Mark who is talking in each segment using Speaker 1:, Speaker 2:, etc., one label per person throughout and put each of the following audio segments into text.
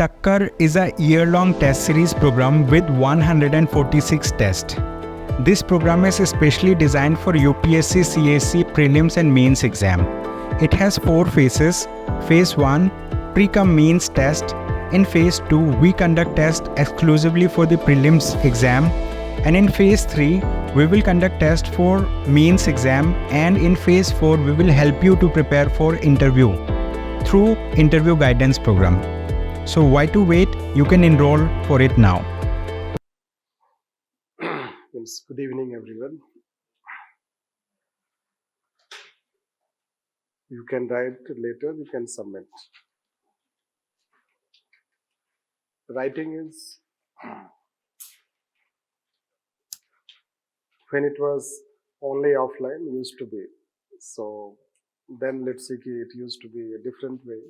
Speaker 1: Takkar is a year-long test series program with 146 tests. This program is especially designed for UPSC CSE Prelims and Mains exam. It has 4 phases. Phase 1, Pre-Cum-Mains test. In Phase 2, we conduct tests exclusively for the Prelims exam. And in Phase 3, we will conduct tests for Mains exam. And in Phase 4, we will help you to prepare for interview through interview guidance program. So why to wait? You can enroll for it now.
Speaker 2: Good evening, everyone. You can write later, you can submit. Writing is when it was only offline, used to be. So then let's see, it used to be a different way.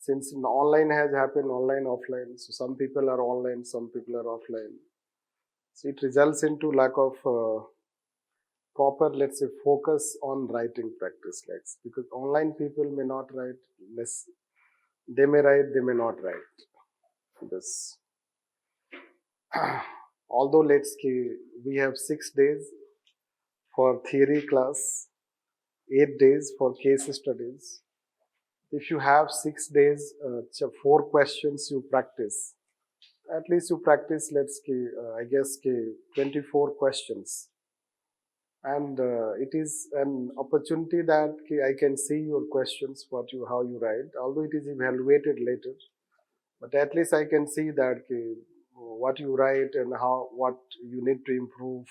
Speaker 2: Since online has happened, online, offline, so some people are online, some people are offline. So it results into lack of proper, let's say, focus on writing practice, because online people may not write less. They may write, they may not write. This. Although let's say we have 6 days for theory class, 8 days for case studies. If you have 6 days, 4 questions you practice. At least you practice, I guess, 24 questions. And it is an opportunity that I can see your questions, how you write, although it is evaluated later. But at least I can see that what you write and what you need to improve.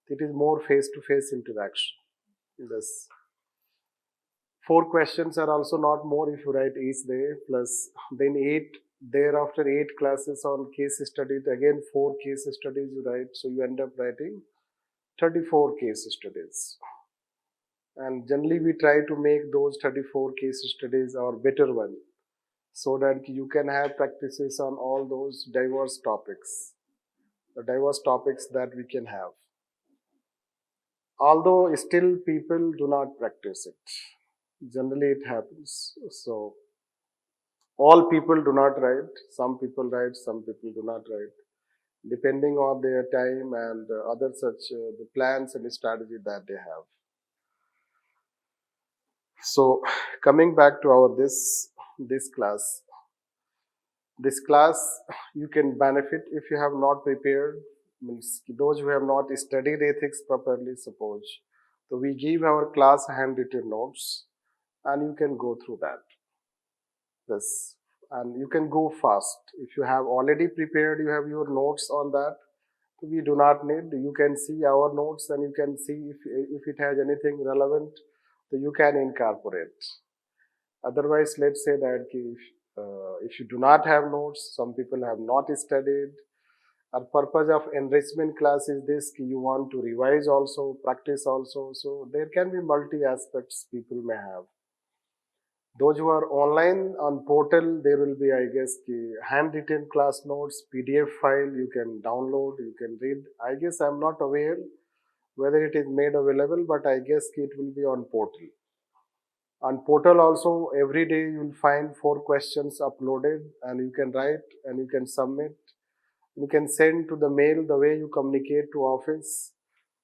Speaker 2: It is more face-to-face interaction. This 4 questions are also not more if you write each day, plus then 8, thereafter 8 classes on case study, again 4 case studies you write, so you end up writing 34 case studies. And generally we try to make those 34 case studies our better one, so that you can have practices on all those diverse topics, the diverse topics that we can have. Although still people do not practice it. Generally it happens. So all people do not write. Some people write, some people do not write, depending on their time and other such the plans and strategy that they have. So coming back to our this class. This class you can benefit if you have not prepared, means those who have not studied ethics properly, suppose. So we give our class handwritten notes and you can go through that. This, and you can go fast. If you have already prepared, you have your notes on that. So we do not need, you can see our notes and you can see if it has anything relevant, so you can incorporate. Otherwise, let's say that if you do not have notes, some people have not studied. Our purpose of enrichment class is this, you want to revise also, practice also. So there can be multi aspects people may have. Those who are online on portal, there will be, I guess, handwritten class notes, PDF file you can download, you can read. I guess I'm not aware whether it is made available, but I guess it will be on portal. On portal also, every day you will find 4 questions uploaded and you can write and you can submit. You can send to the mail the way you communicate to office.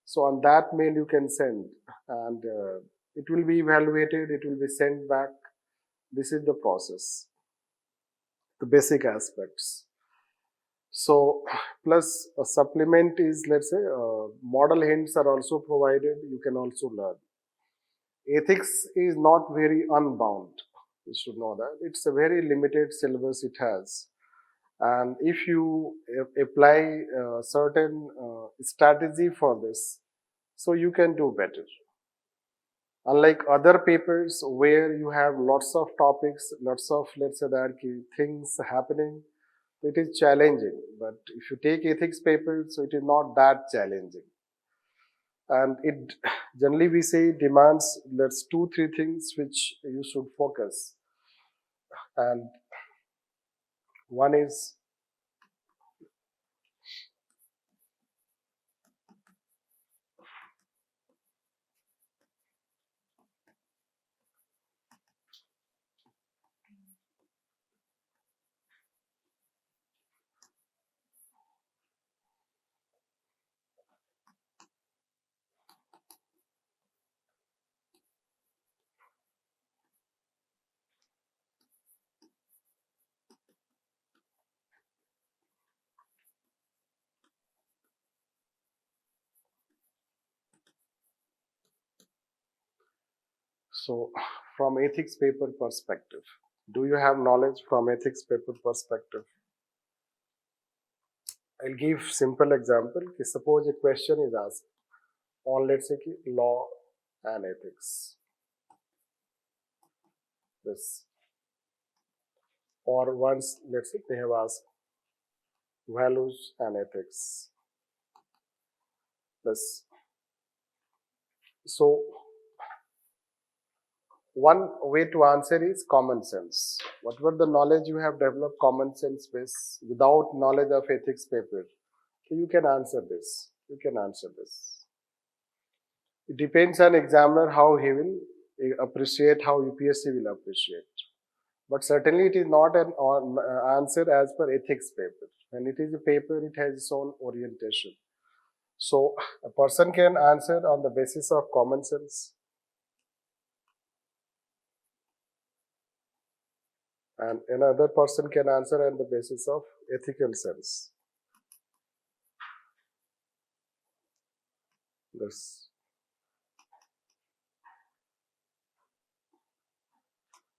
Speaker 2: So on that mail you can send and it will be evaluated, it will be sent back. This is the process, the basic aspects. So plus a supplement is, let's say, model hints are also provided, you can also learn. Ethics is not very unbound, you should know that. It's a very limited syllabus it has. And if you apply certain strategy for this, so you can do better. Unlike other papers where you have lots of topics, lots of, let's say that, things happening, it is challenging. But if you take ethics papers, so it is not that challenging. And it generally we say demands, let's 2-3 things which you should focus. And one is So from ethics paper perspective, do you have knowledge from ethics paper perspective? I'll give simple example. Suppose a question is asked on, let's say, law and ethics. This, or once, let's say, they have asked values and ethics. This. So one way to answer is common sense. Whatever the knowledge you have developed common sense based without knowledge of ethics paper, you can answer this. You can answer this. It depends on examiner how he will appreciate, how UPSC will appreciate. But certainly it is not an answer as per ethics paper. When it is a paper, it has its own orientation. So a person can answer on the basis of common sense, and another person can answer on the basis of ethical sense. This.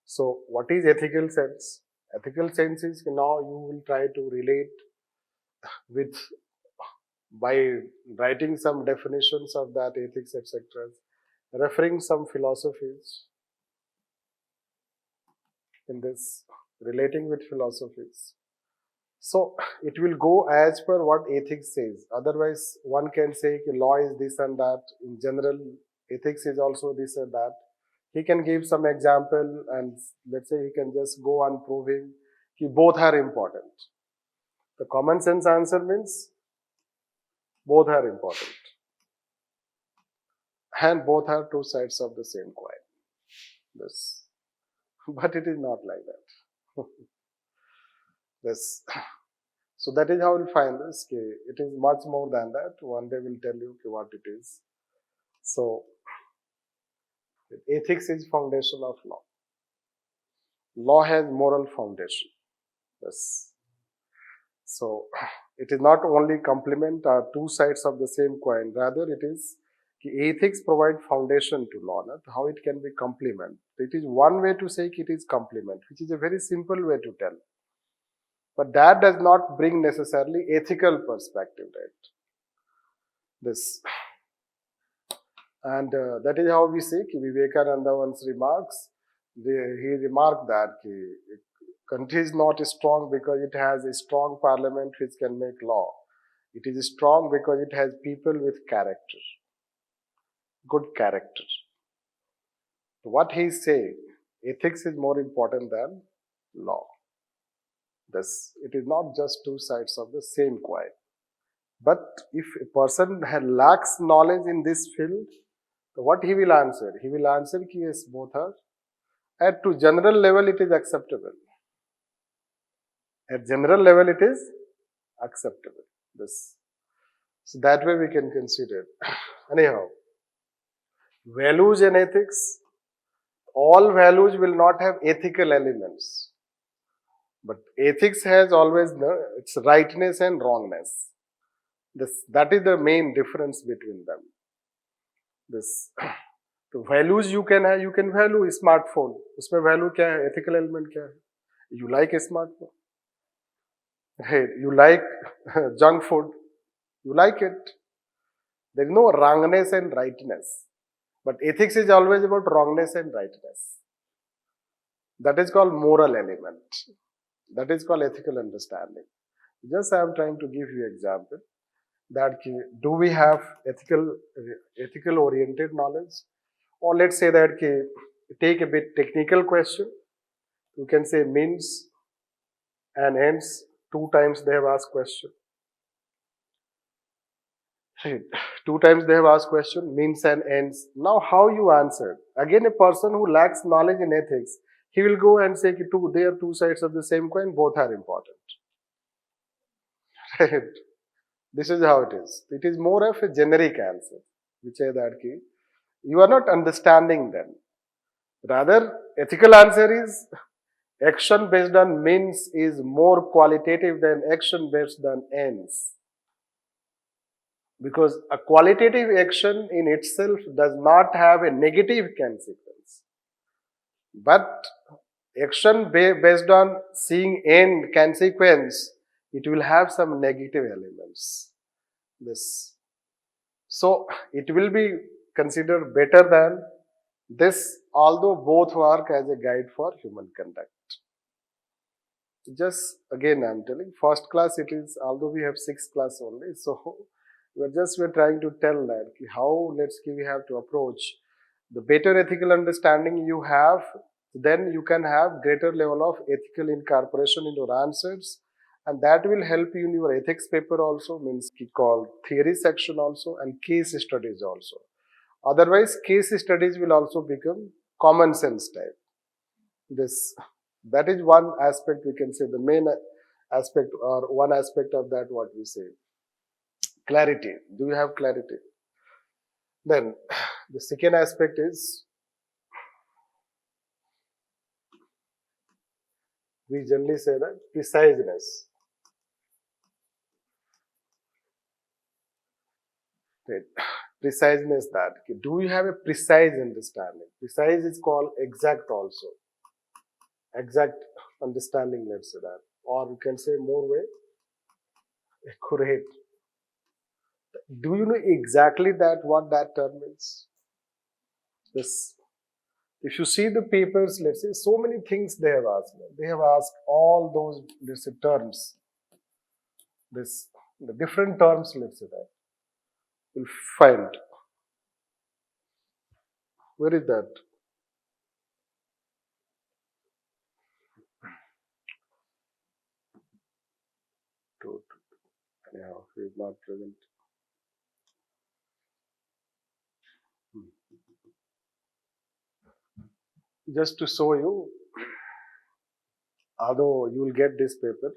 Speaker 2: So what is ethical sense? Ethical sense is now you will try to relate with, by writing some definitions of that ethics, etc., referring some philosophies in this, relating with philosophies. So it will go as per what ethics says. Otherwise, one can say law is this and that. In general, ethics is also this and that. He can give some example, and let's say he can just go on proving both are important. The common sense answer means both are important, and both are two sides of the same coin. This, but it is not like that. This. So that is how we'll find this. It is much more than that. One day we'll tell you what it is. So ethics is foundation of law. Law has moral foundation. Yes. So it is not only complement or two sides of the same coin. Rather, it is ethics provide foundation to law. Not how it can be complement. It is one way to say it is complement, which is a very simple way to tell. But that does not bring necessarily ethical perspective, right? This. And that is how we see Vivekananda once remarks. He remarked that country is not strong because it has a strong parliament which can make law. It is strong because it has people with character, good character. What he is saying, ethics is more important than law. This, it is not just two sides of the same coin. But if a person lacks knowledge in this field, what he will answer? He will answer that yes, both are. At to general level, it is acceptable. At general level, it is acceptable. This. So that way we can consider. Anyhow, values and ethics. All values will not have ethical elements. But ethics has always its rightness and wrongness. That is the main difference between them. This. तो values you can have, you can value smartphone. उसमें value क्या है? Ethical element क्या है? You like a smartphone. Hey, you like junk food. You like it. There is no wrongness and rightness. But ethics is always about wrongness and rightness. That is called moral element. That is called ethical understanding. Just I am trying to give you example that do we have ethical oriented knowledge? Or let's say that take a bit technical question. You can say means and ends. 2 times they have asked question. 2 times they have asked question, means and ends. Now how you answer? Again, a person who lacks knowledge in ethics, he will go and say they are two sides of the same coin, both are important. Right? This is how it is. It is more of a generic answer, which is that you are not understanding them. Rather, ethical answer is action based on means is more qualitative than action based on ends. Because a qualitative action in itself does not have a negative consequence. But action based on seeing end consequence, it will have some negative elements. This. So it will be considered better than this, although both work as a guide for human conduct. Just again I'm telling, first class it is, although we have 6 class only, so we're trying to tell that how we have to approach. The better ethical understanding you have, then you can have greater level of ethical incorporation in your answers, and that will help you in your ethics paper also, means called theory section also, and case studies also. Otherwise case studies will also become common sense type. That is one aspect, we can say the main aspect, or one aspect of that, what we say, clarity. Do you have clarity? Then the second aspect is, we generally say that preciseness. Right. Preciseness, that do you have a precise understanding? Precise is called exact also. Exact understanding, let's say that, or you can say more way, accurate. Do you know exactly that what that term means? This, if you see the papers, let's say, so many things they have asked. They have asked all those, let's say, terms. The different terms, let's say that. You'll find. Where is that? Yeah, he is not present. Just to show you, although you will get this paper,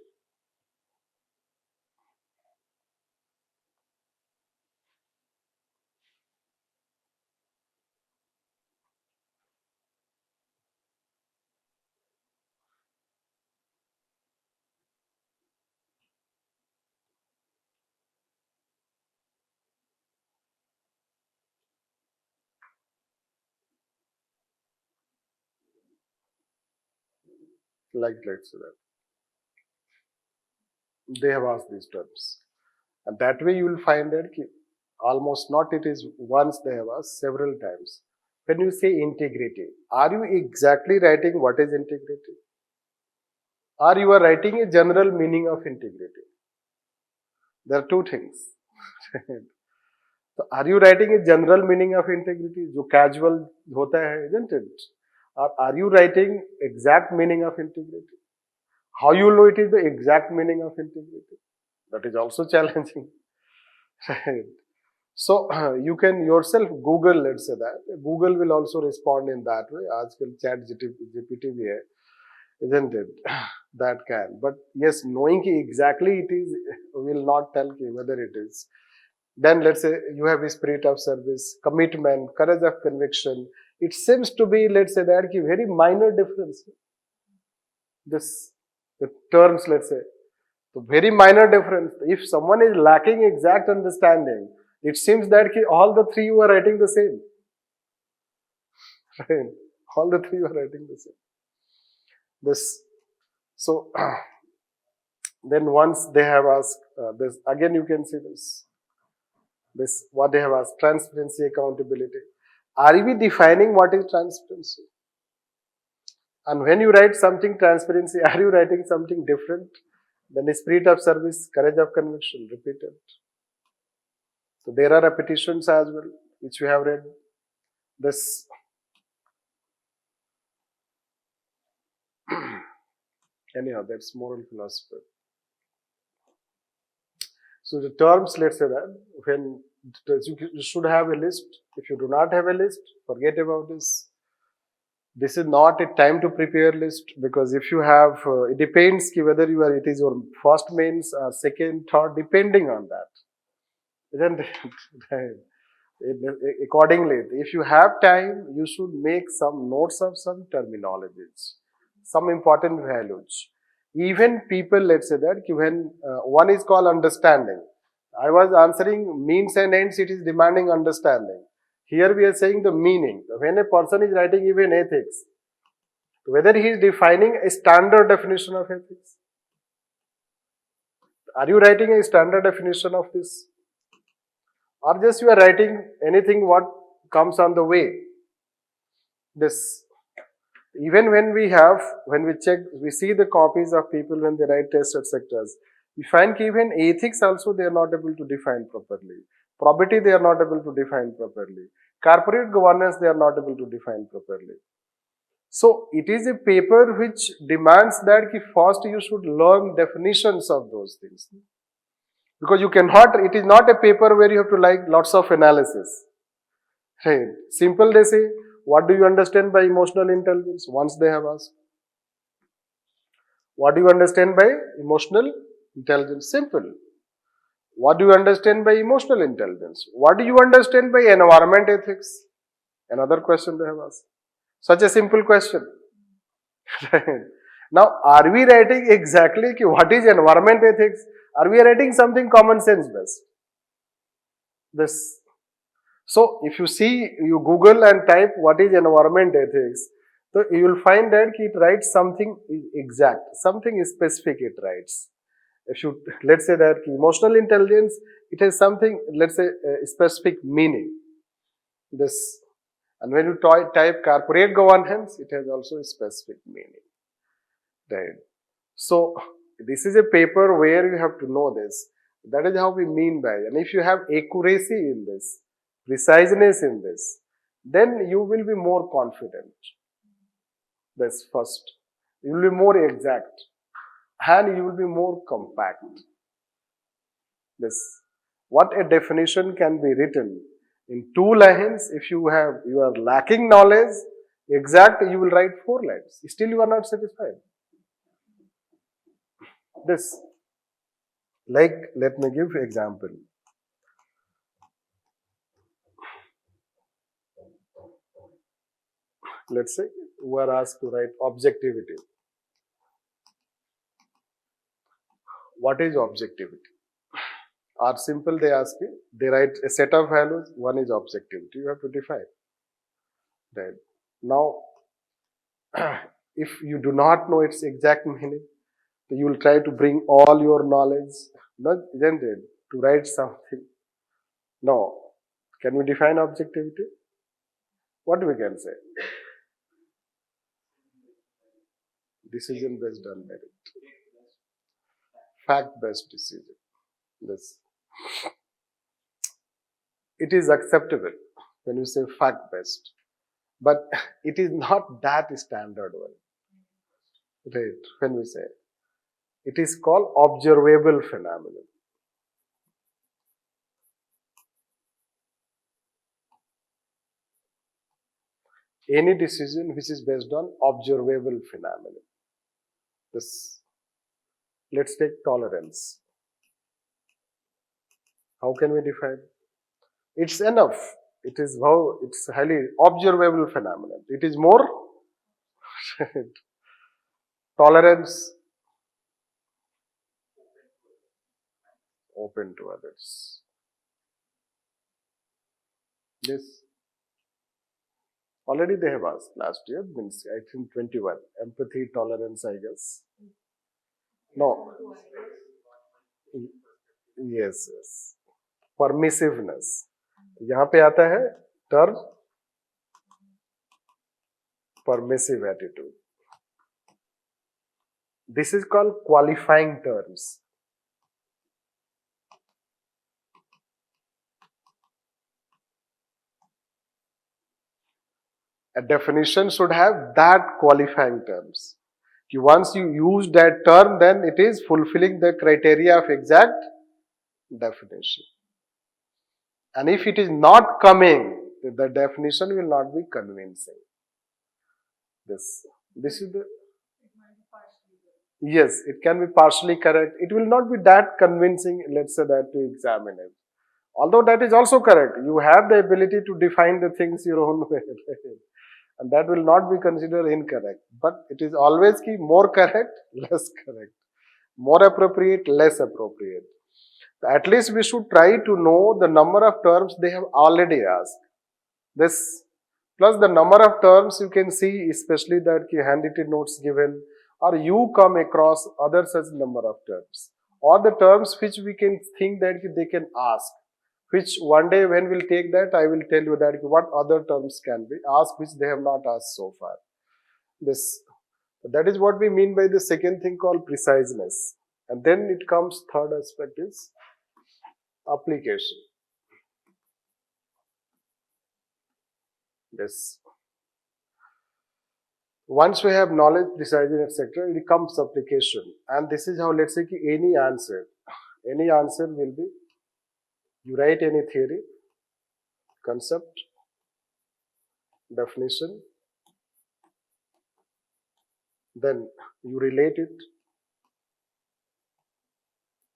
Speaker 2: like let's say that. They have asked these terms. And that way you will find that almost not it is once, they have asked several times. When you say integrity, are you exactly writing what is integrity? Or you are writing a general meaning of integrity? There are two things. So are you writing a general meaning of integrity, जो casual होता है, isn't it? Or are you writing exact meaning of integrity? How you know it is the exact meaning of integrity? That is also challenging. Right. So you can yourself Google, let's say that. Google will also respond in that way. आजकल chat GPT भी है, isn't it? That can. But yes, knowing exactly it is will not tell whether it is. Then let's say you have a spirit of service, commitment, courage of conviction. It seems to be, let's say that, very minor difference. The terms, let's say, so very minor difference. If someone is lacking exact understanding, it seems that all the three you are writing the same. Right? All the three you are writing the same. So then once they have asked this, again you can see this what they have asked: transparency, accountability. Are we defining what is transparency? And when you write something transparency, are you writing something different? Then the spirit of service, courage of conviction, repeated. So there are repetitions as well, which we have read. This anyhow, that's moral philosophy. So the terms, let's say that, when you should have a list. If you do not have a list, forget about this. This is not a time to prepare list, because if you have, it depends whether it is your first mains or second, third, depending on that. Isn't it? Accordingly, if you have time, you should make some notes of some terminologies, some important values. Even people, let's say that, when one is called understanding. I was answering means and ends, it is demanding understanding. Here we are saying the meaning. When a person is writing even ethics, whether he is defining a standard definition of ethics. Are you writing a standard definition of this? Or just you are writing anything what comes on the way? This, even when we check, we see the copies of people when they write tests, etc. We find even ethics also they are not able to define properly. Probity they are not able to define properly. Corporate governance they are not able to define properly. So it is a paper which demands that first you should learn definitions of those things. Because you cannot, it is not a paper where you have to like lots of analysis. Right. Simple they say, what do you understand by emotional intelligence? Once they have asked. What do you understand by emotional intelligence? Simple. What do you understand by emotional intelligence? What do you understand by environment ethics? Another question they have asked. Such a simple question. Now, are we writing exactly what is environment ethics? Are we writing something common sense based? This. So, if you see, you Google and type what is environment ethics, so you will find that it writes something exact, something specific it writes. If you, let's say that emotional intelligence, it has something, let's say, a specific meaning. This, and when you type corporate governance, it has also a specific meaning. Right. So, this is a paper where you have to know this. That is how we mean by it. And if you have accuracy in this, preciseness in this, then you will be more confident. That's first. You will be more exact. And you will be more compact. This. What a definition can be written in 2 lines. If you are lacking knowledge, exact, you will write 4 lines. Still you are not satisfied. This, like, let me give example. Let's say we are asked to write objectivity. What is objectivity? Or simple, they ask you, they write a set of values, one is objectivity, you have to define. Right. Now, if you do not know its exact meaning, you will try to bring all your knowledge, isn't it, to write something. No. Can we define objectivity? What we can say? Decision based on merit. Fact based decision. This. It is acceptable when you say fact based, but it is not that standard one. Right, when we say it is called observable phenomenon. Any decision which is based on observable phenomenon. This. Let's take tolerance. How can we define? It's enough. It is how it's highly observable phenomenon. It is more tolerance, open to others. Yes. Already they have asked last year, means I think 21. Empathy, tolerance, I guess. No. Yes, yes. Permissiveness. यहाँ पे आता है term permissive attitude. This is called qualifying terms. A definition should have that qualifying terms. Once you use that term, then it is fulfilling the criteria of exact definition. And if it is not coming, the definition will not be convincing. This is the. Yes, it can be partially correct. It will not be that convincing, let's say that, to examine it. Although that is also correct. You have the ability to define the things your own way. And that will not be considered incorrect. But it is always more correct, less correct. More appropriate, less appropriate. At least we should try to know the number of terms they have already asked. This, plus the number of terms you can see, especially that handwritten notes given, or you come across other such number of terms, or the terms which we can think that they can ask, which one day when we'll take that, I will tell you that what other terms can be asked which they have not asked so far. That is what we mean by the second thing called preciseness. And then it comes third aspect is application. Yes. Once we have knowledge, preciseness, etc., it comes application. And this is how, let's say, any answer will be, you write any theory, concept, definition, then you relate it,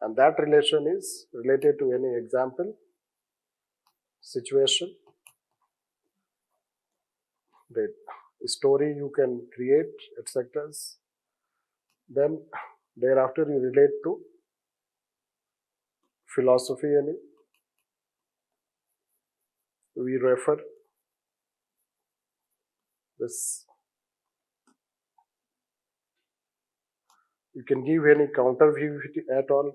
Speaker 2: and that relation is related to any example, situation, the story you can create, etc. Then thereafter you relate to philosophy, and we refer this. You can give any counter view at all.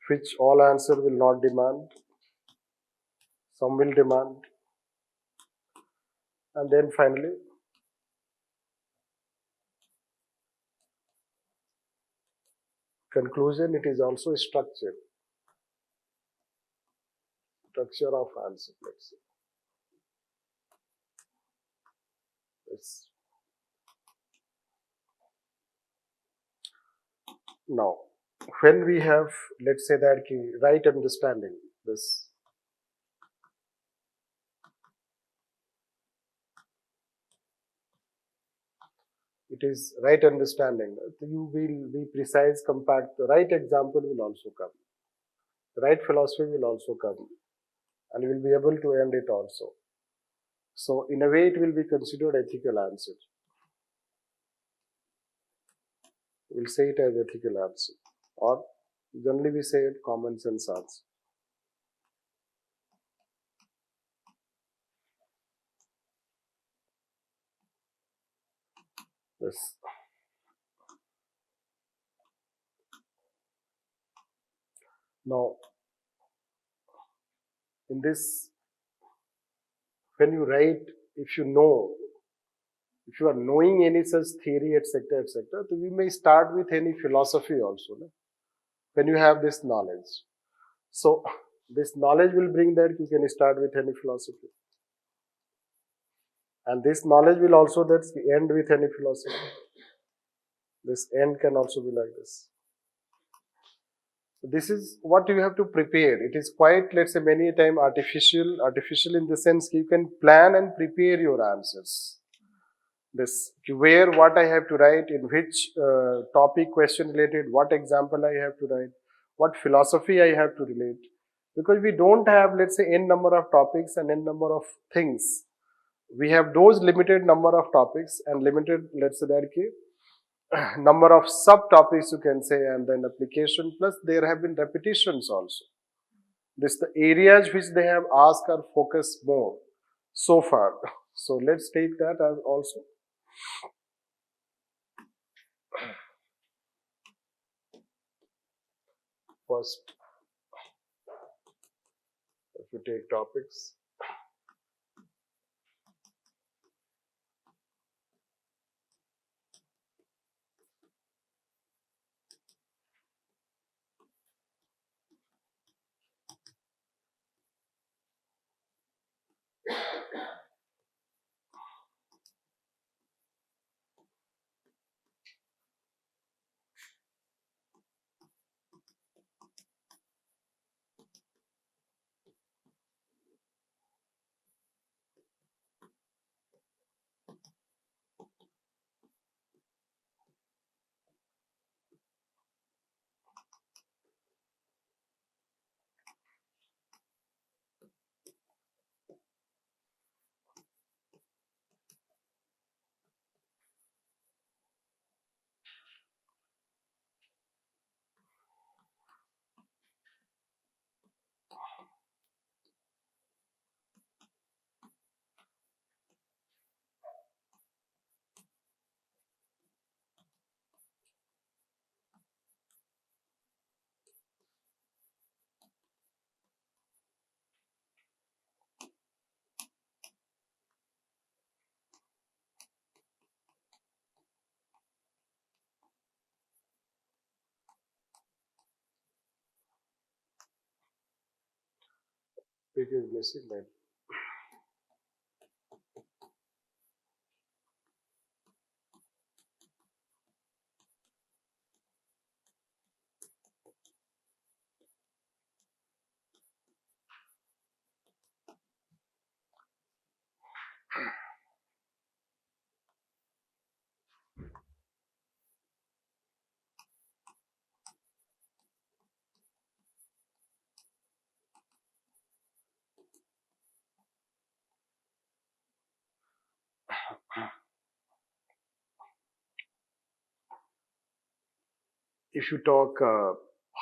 Speaker 2: Which all answer will not demand. Some will demand. And then finally, conclusion, it is also structured. Structure of answer, let's say. Yes. Now, when we have, let's say that right understanding, this it is right understanding. You will be precise, compact. The right example will also come. The right philosophy will also come. And you will be able to end it also. So, in a way, it will be considered ethical answer. We will say it as ethical answer. Or generally we say it common sense answer. Yes. Now, in this, when you write, if you are knowing any such theory, etc., etc., so we may start with any philosophy also, no? When you have this knowledge. So, this knowledge will bring that you can start with any philosophy. And this knowledge will also end with any philosophy. This end can also be like this. This is what you have to prepare. It is quite, let's say, many a time artificial in the sense you can plan and prepare your answers. This, where, what I have to write, in which topic, question related, what example I have to write, what philosophy I have to relate. Because we don't have, let's say, n number of topics and n number of things. We have those limited number of topics and limited, let's say, that number of subtopics you can say, and then application, plus there have been repetitions also. This, the areas which they have asked are focused more so far. So let's take that as also. First, if you take topics, topic is missing, man. If you talk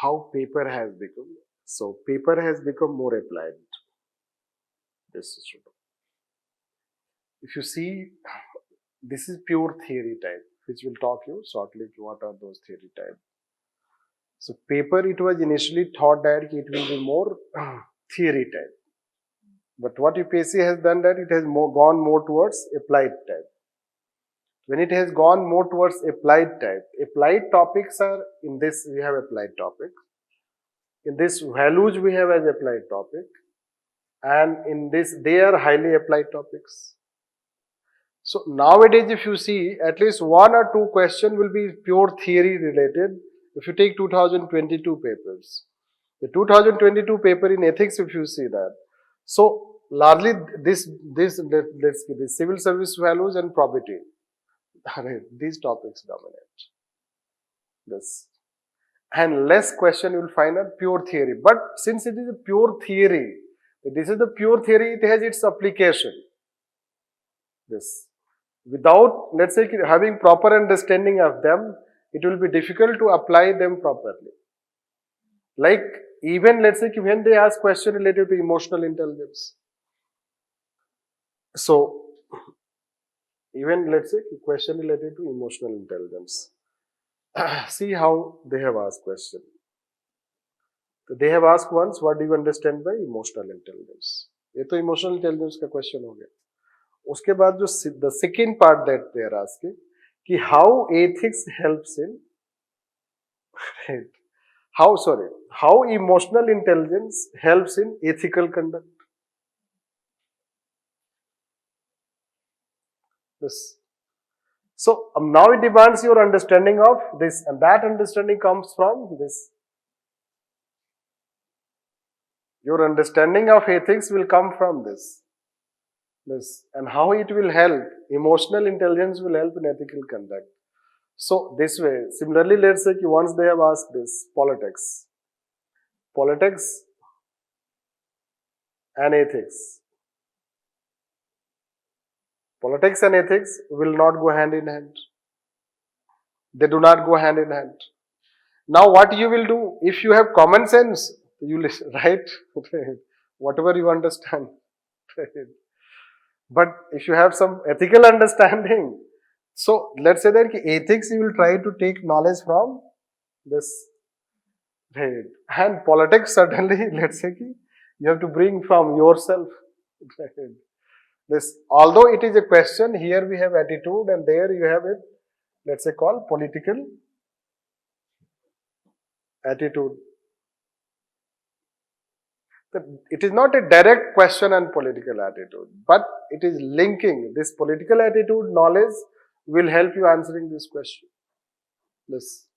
Speaker 2: how paper has become, so paper has become more applied. This is true. If you see, this is pure theory type, which will talk you shortly what are those theory type. So paper, it was initially thought that it will be more theory type. But what UPSC has done that it has gone more towards applied type. When it has gone more towards applied type, applied topics are in this we have applied topic. In this values we have as applied topic, and in this they are highly applied topics. So nowadays if you see at least one or two questions will be pure theory related. If you take 2022 papers, the 2022 paper in ethics, if you see that, so largely this civil service values and probity, these topics dominate this, and less question you will find a pure theory. But since it is a pure theory, this is the pure theory, it has its application. This without, let's say, having proper understanding of them, it will be difficult to apply them properly. Like even let's say when they ask question related to emotional intelligence, so even let's say question related to emotional intelligence, see how they have asked question. They have asked once, what do you understand by emotional intelligence? ये तो emotional intelligence का question हो गया. उसके बाद जो the second part that they are asking कि how ethics helps in how emotional intelligence helps in ethical conduct. This. So now it demands your understanding of this, and that understanding comes from this. Your understanding of ethics will come from this. And how it will help, emotional intelligence will help in ethical conduct. So this way, similarly, let's say once they have asked this, politics and ethics. Politics and ethics will not go hand in hand. They do not go hand in hand. Now what you will do, if you have common sense, you listen, right? Whatever you understand. But if you have some ethical understanding, so let's say that ethics you will try to take knowledge from this. Right. And politics certainly, let's say you have to bring from yourself. Right. This, although it is a question, here we have attitude and there you have it, let's say called political attitude. It is not a direct question on political attitude, but it is linking this political attitude knowledge will help you answering this question. This.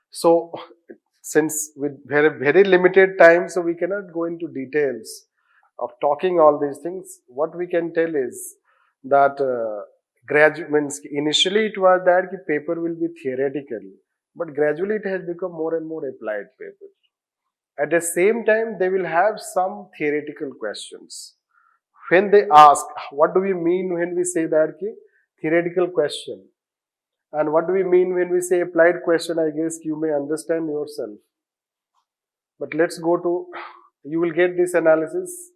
Speaker 2: So, since with very limited time, so we cannot go into details of talking all these things. What we can tell is that initially it was that the paper will be theoretical, but gradually it has become more and more applied paper. At the same time, they will have some theoretical questions. When they ask, what do we mean when we say that theoretical question? And what do we mean when we say applied question? I guess you may understand yourself. But let's go to, you will get this analysis,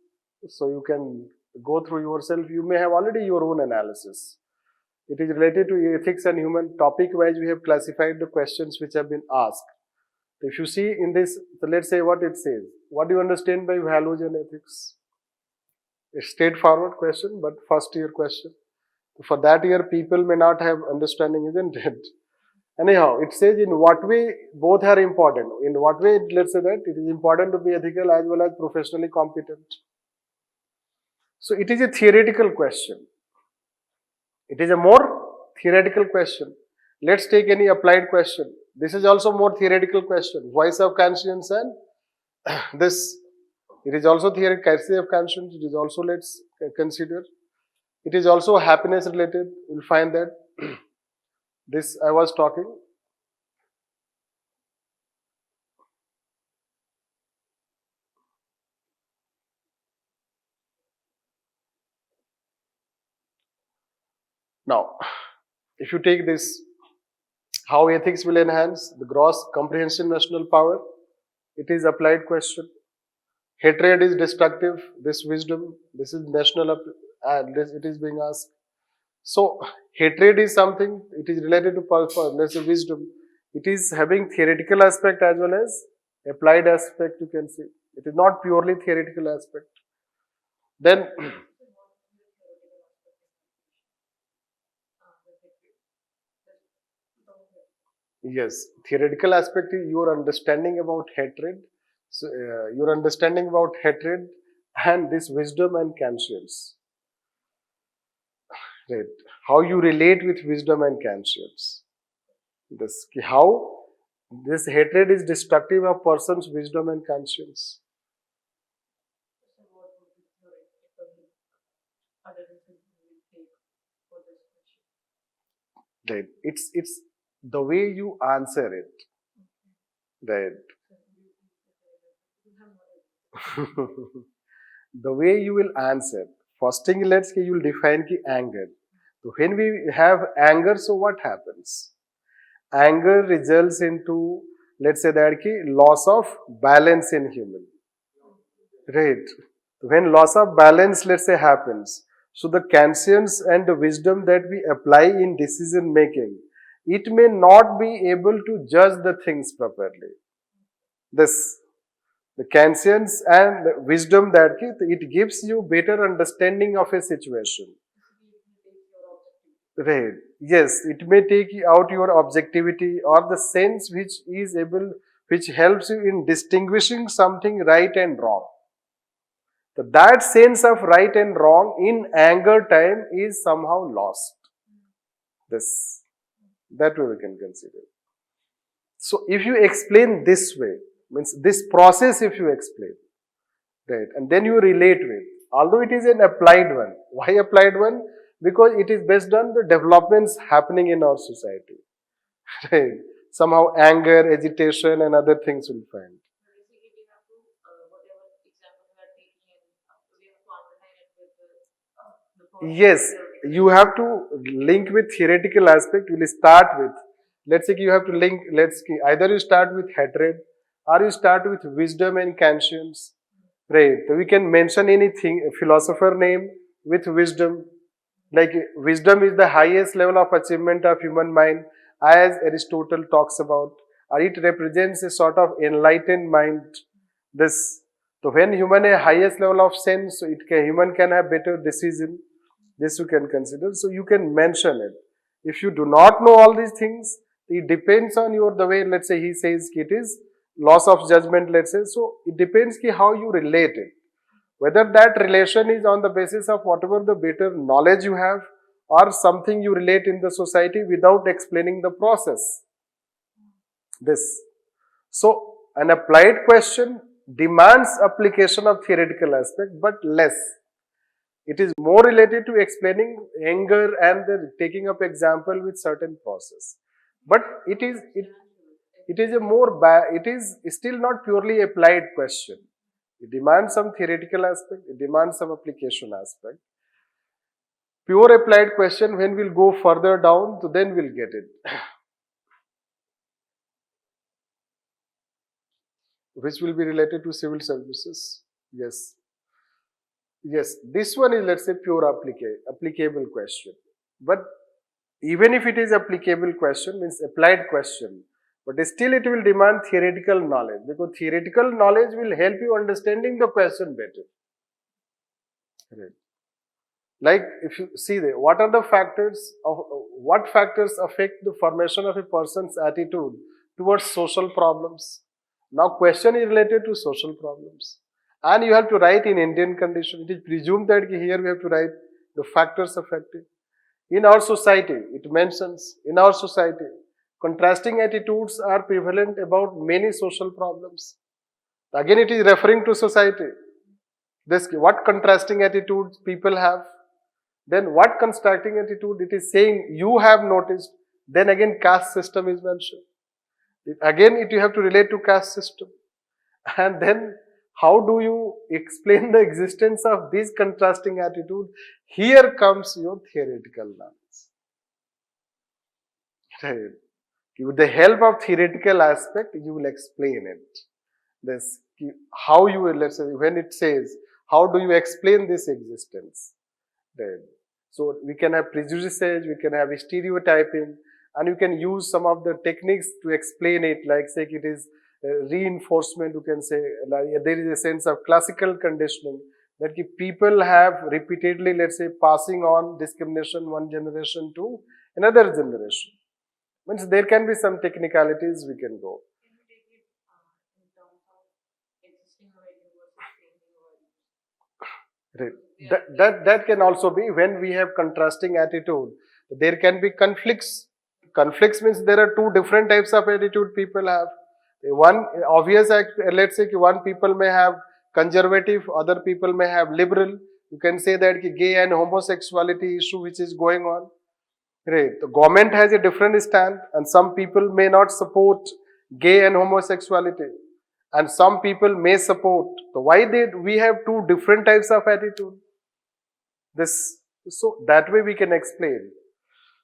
Speaker 2: so you can go through yourself. You may have already your own analysis. It is related to ethics and human topic wise. We have classified the questions which have been asked. If you see in this, so let's say what it says. What do you understand by values and ethics? A straightforward question, but first year question. For that year, people may not have understanding, isn't it? Anyhow, it says in what way both are important. In what way, let's say that it is important to be ethical as well as professionally competent. So it is a theoretical question. It is a more theoretical question. Let's take any applied question. This is also more theoretical question. Voice of conscience and this. It is also theoretical. Courtesy of conscience. It is also, let's consider. It is also happiness related. You'll find that this I was talking. Now, if you take this, how ethics will enhance the gross comprehensive national power, it is applied question. Hatred is destructive, this wisdom, this is national, it is being asked. So, hatred is something, it is related to let's say wisdom. It is having theoretical aspect as well as applied aspect, you can see. It is not purely theoretical aspect. Then, yes, theoretical aspect is your understanding about hatred. So, your understanding about hatred and this wisdom and conscience. Right. How you relate with wisdom and conscience. This how this hatred is destructive of person's wisdom and conscience. Right. It's the way you answer it. Right. The way you will answer. First thing, let's say you will define ki anger. So when we have anger, so what happens? Anger results into, let's say that ki loss of balance in human. Right. When loss of balance, let's say, happens, so the conscience and the wisdom that we apply in decision making, it may not be able to judge the things properly. The conscience and the wisdom that it gives you better understanding of a situation. Right. Yes, it may take out your objectivity or the sense which helps you in distinguishing something right and wrong. So that sense of right and wrong in anger time is somehow lost. That way we can consider. So if you explain this way, means this process if you explain, right, and then you relate with, although it is an applied one. Why applied one? Because it is based on the developments happening in our society. Right. Somehow anger, agitation and other things will find. Yes, you have to link with theoretical aspect. You will start with, let's say you have to link, either you start with hatred or you start with wisdom and conscience. Right. So we can mention anything, a philosopher name with wisdom. Like wisdom is the highest level of achievement of human mind, as Aristotle talks about, or it represents a sort of enlightened mind. So when human a highest level of sense, so human can have better decision. This you can consider. So you can mention it. If you do not know all these things, it depends on the way, let's say he says it is loss of judgment, let's say. So it depends how you relate it. Whether that relation is on the basis of whatever the better knowledge you have or something you relate in the society without explaining the process. So an applied question demands application of theoretical aspect but less. It is more related to explaining anger and taking up example with certain process. But it is still not purely applied question. It demands some theoretical aspect, it demands some application aspect. Pure applied question, when we'll go further down, so then we'll get it. Which will be related to civil services. Yes. Yes, this one is, let's say, pure applicable question. But even if it is applicable question, means applied question, but still it will demand theoretical knowledge, because theoretical knowledge will help you understanding the question better. Right. Like if you see what are the factors of what factors affect the formation of a person's attitude towards social problems? Now question is related to social problems. And you have to write in Indian condition. It is presumed that here we have to write the factors affecting. In our society, it mentions, in our society, contrasting attitudes are prevalent about many social problems. Again, it is referring to society. What contrasting attitudes people have. Then what contrasting attitude it is saying you have noticed. Then again caste system is mentioned. Again you have to relate to caste system. And then how do you explain the existence of this contrasting attitude? Here comes your theoretical knowledge. Right. With the help of theoretical aspect, you will explain it. This how you will, let's say, when it says, how do you explain this existence? Right. So we can have prejudices, we can have stereotyping, and you can use some of the techniques to explain it, like say it is reinforcement, you can say, like there is a sense of classical conditioning, that people have repeatedly, let's say, passing on discrimination one generation to another generation. Means there can be some technicalities we can go. Right. That can also be when we have contrasting attitude. There can be conflicts. Conflicts means there are two different types of attitude people have. One obvious, let's say one people may have conservative, other people may have liberal. You can say that gay and homosexuality issue which is going on. Right. The government has a different stand, and some people may not support gay and homosexuality, and some people may support. So why we have two different types of attitude? So that way we can explain.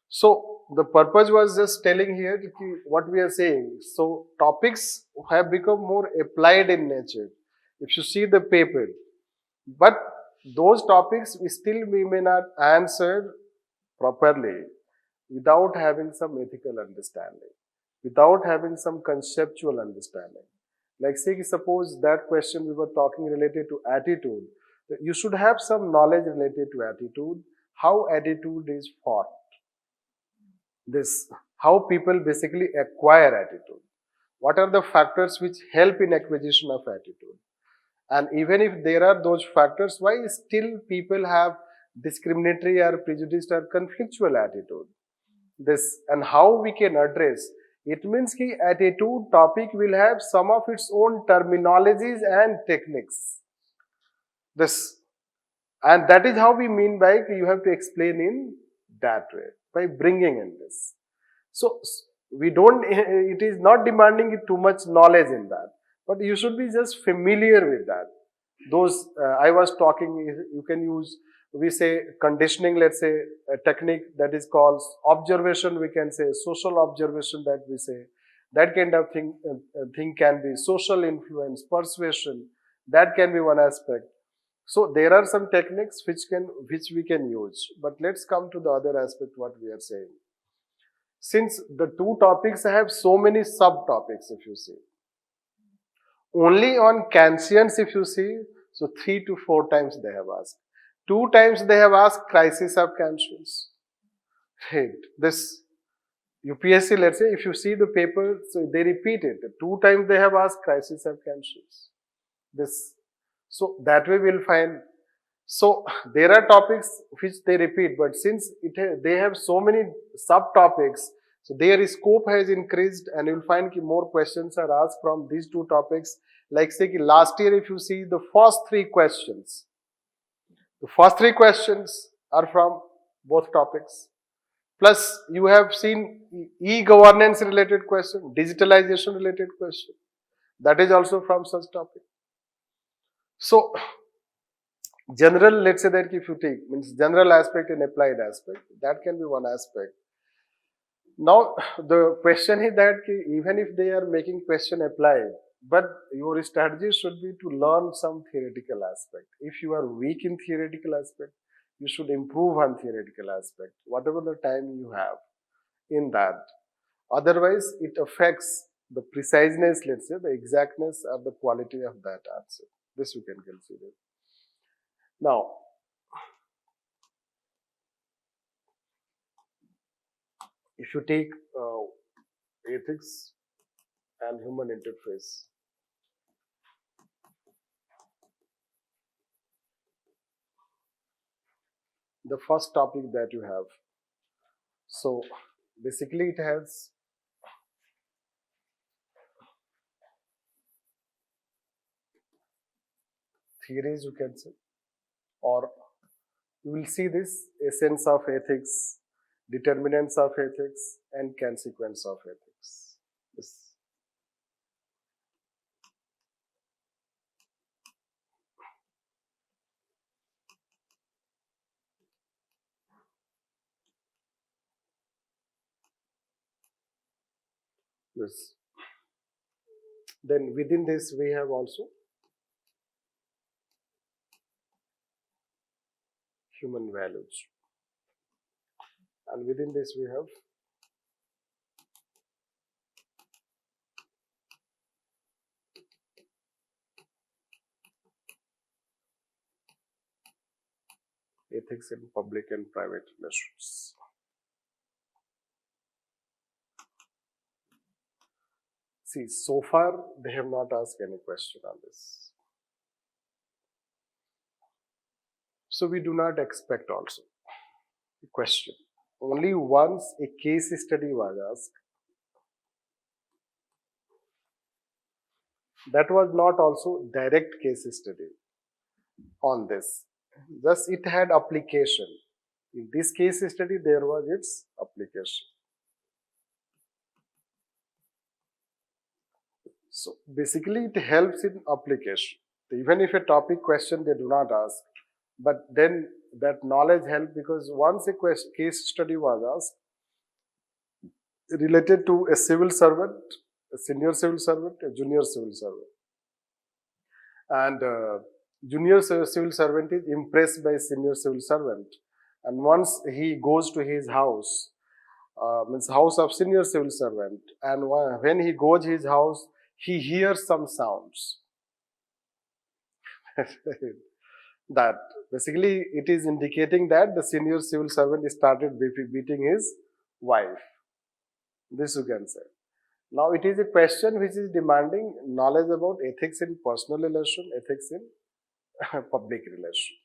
Speaker 2: So the purpose was just telling here what we are saying. So topics have become more applied in nature. If you see the paper, but those topics we may not answer properly without having some ethical understanding, without having some conceptual understanding. Like say, suppose that question we were talking related to attitude, you should have some knowledge related to attitude, how attitude is formed. How people basically acquire attitude. What are the factors which help in acquisition of attitude? And even if there are those factors, why still people have discriminatory or prejudiced or conflictual attitude? And how we can address. It means that attitude topic will have some of its own terminologies and techniques. And that is how we mean by you have to explain in that way, by bringing in this. So it is not demanding too much knowledge in that, but you should be just familiar with that. Those I was talking, you can use, we say conditioning, let's say a technique that is called observation, we can say social observation, that we say that kind of thing can be social influence, persuasion, that can be one aspect. So there are some techniques which we can use, but let's come to the other aspect what we are saying. Since the two topics have so many subtopics, if you see, only on Kantians, if you see, so 3 to 4 times they have asked. 2 times they have asked crisis of conscience. Right. This UPSC, let's say, if you see the paper, so they repeat it. 2 times they have asked crisis of conscience. So that way we'll find. So there are topics which they repeat, but since they have so many subtopics, so their scope has increased, and you'll find more questions are asked from these 2 topics. Like say last year, if you see the first 3 questions, the first 3 questions are from both topics. Plus you have seen e-governance related question, digitalization related question. That is also from such topic. So general, let's say that if you take, means general aspect and applied aspect, that can be one aspect. Now the question is that even if they are making question applied, but your strategy should be to learn some theoretical aspect. If you are weak in theoretical aspect, you should improve on theoretical aspect, whatever the time you have in that. Otherwise, it affects the preciseness, let's say, the exactness or the quality of that answer. This we can consider. Now, if you take ethics and human interface, the first topic that you have, so basically it has theories, you can say, or you will see this essence of ethics, determinants of ethics, and consequence of ethics. This. Then within this we have also human values, and within this we have ethics in public and private relations. See, so far they have not asked any question on this. So we do not expect also a question. Only once a case study was asked. That was not also direct case study on this. Thus it had application. In this case study there was its application. So basically it helps in application. Even if a topic question they do not ask, but then that knowledge helps, because once a case study was asked related to a civil servant, a senior civil servant, a junior civil servant, and junior civil servant is impressed by senior civil servant, and once he goes to his house, means house of senior civil servant, and when he goes to his house, he hears some sounds. That basically it is indicating that the senior civil servant started beating his wife. This you can say. Now it is a question which is demanding knowledge about ethics in personal relation, ethics in public relation.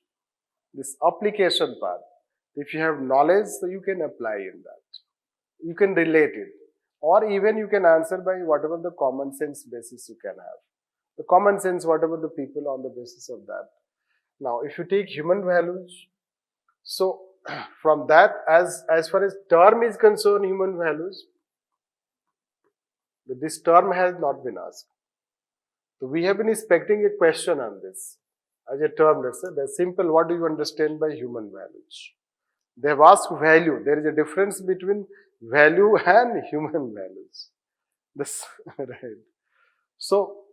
Speaker 2: This application part, if you have knowledge, so you can apply in that. You can relate it, or even you can answer by whatever the common sense basis you can have. The common sense, whatever the people on the basis of that. Now, if you take human values, so from that, as far as term is concerned, human values, this term has not been asked. So we have been expecting a question on this as a term. Let's say that's simple. What do you understand by human values? They have asked value. There is a difference between value and human values. This right. So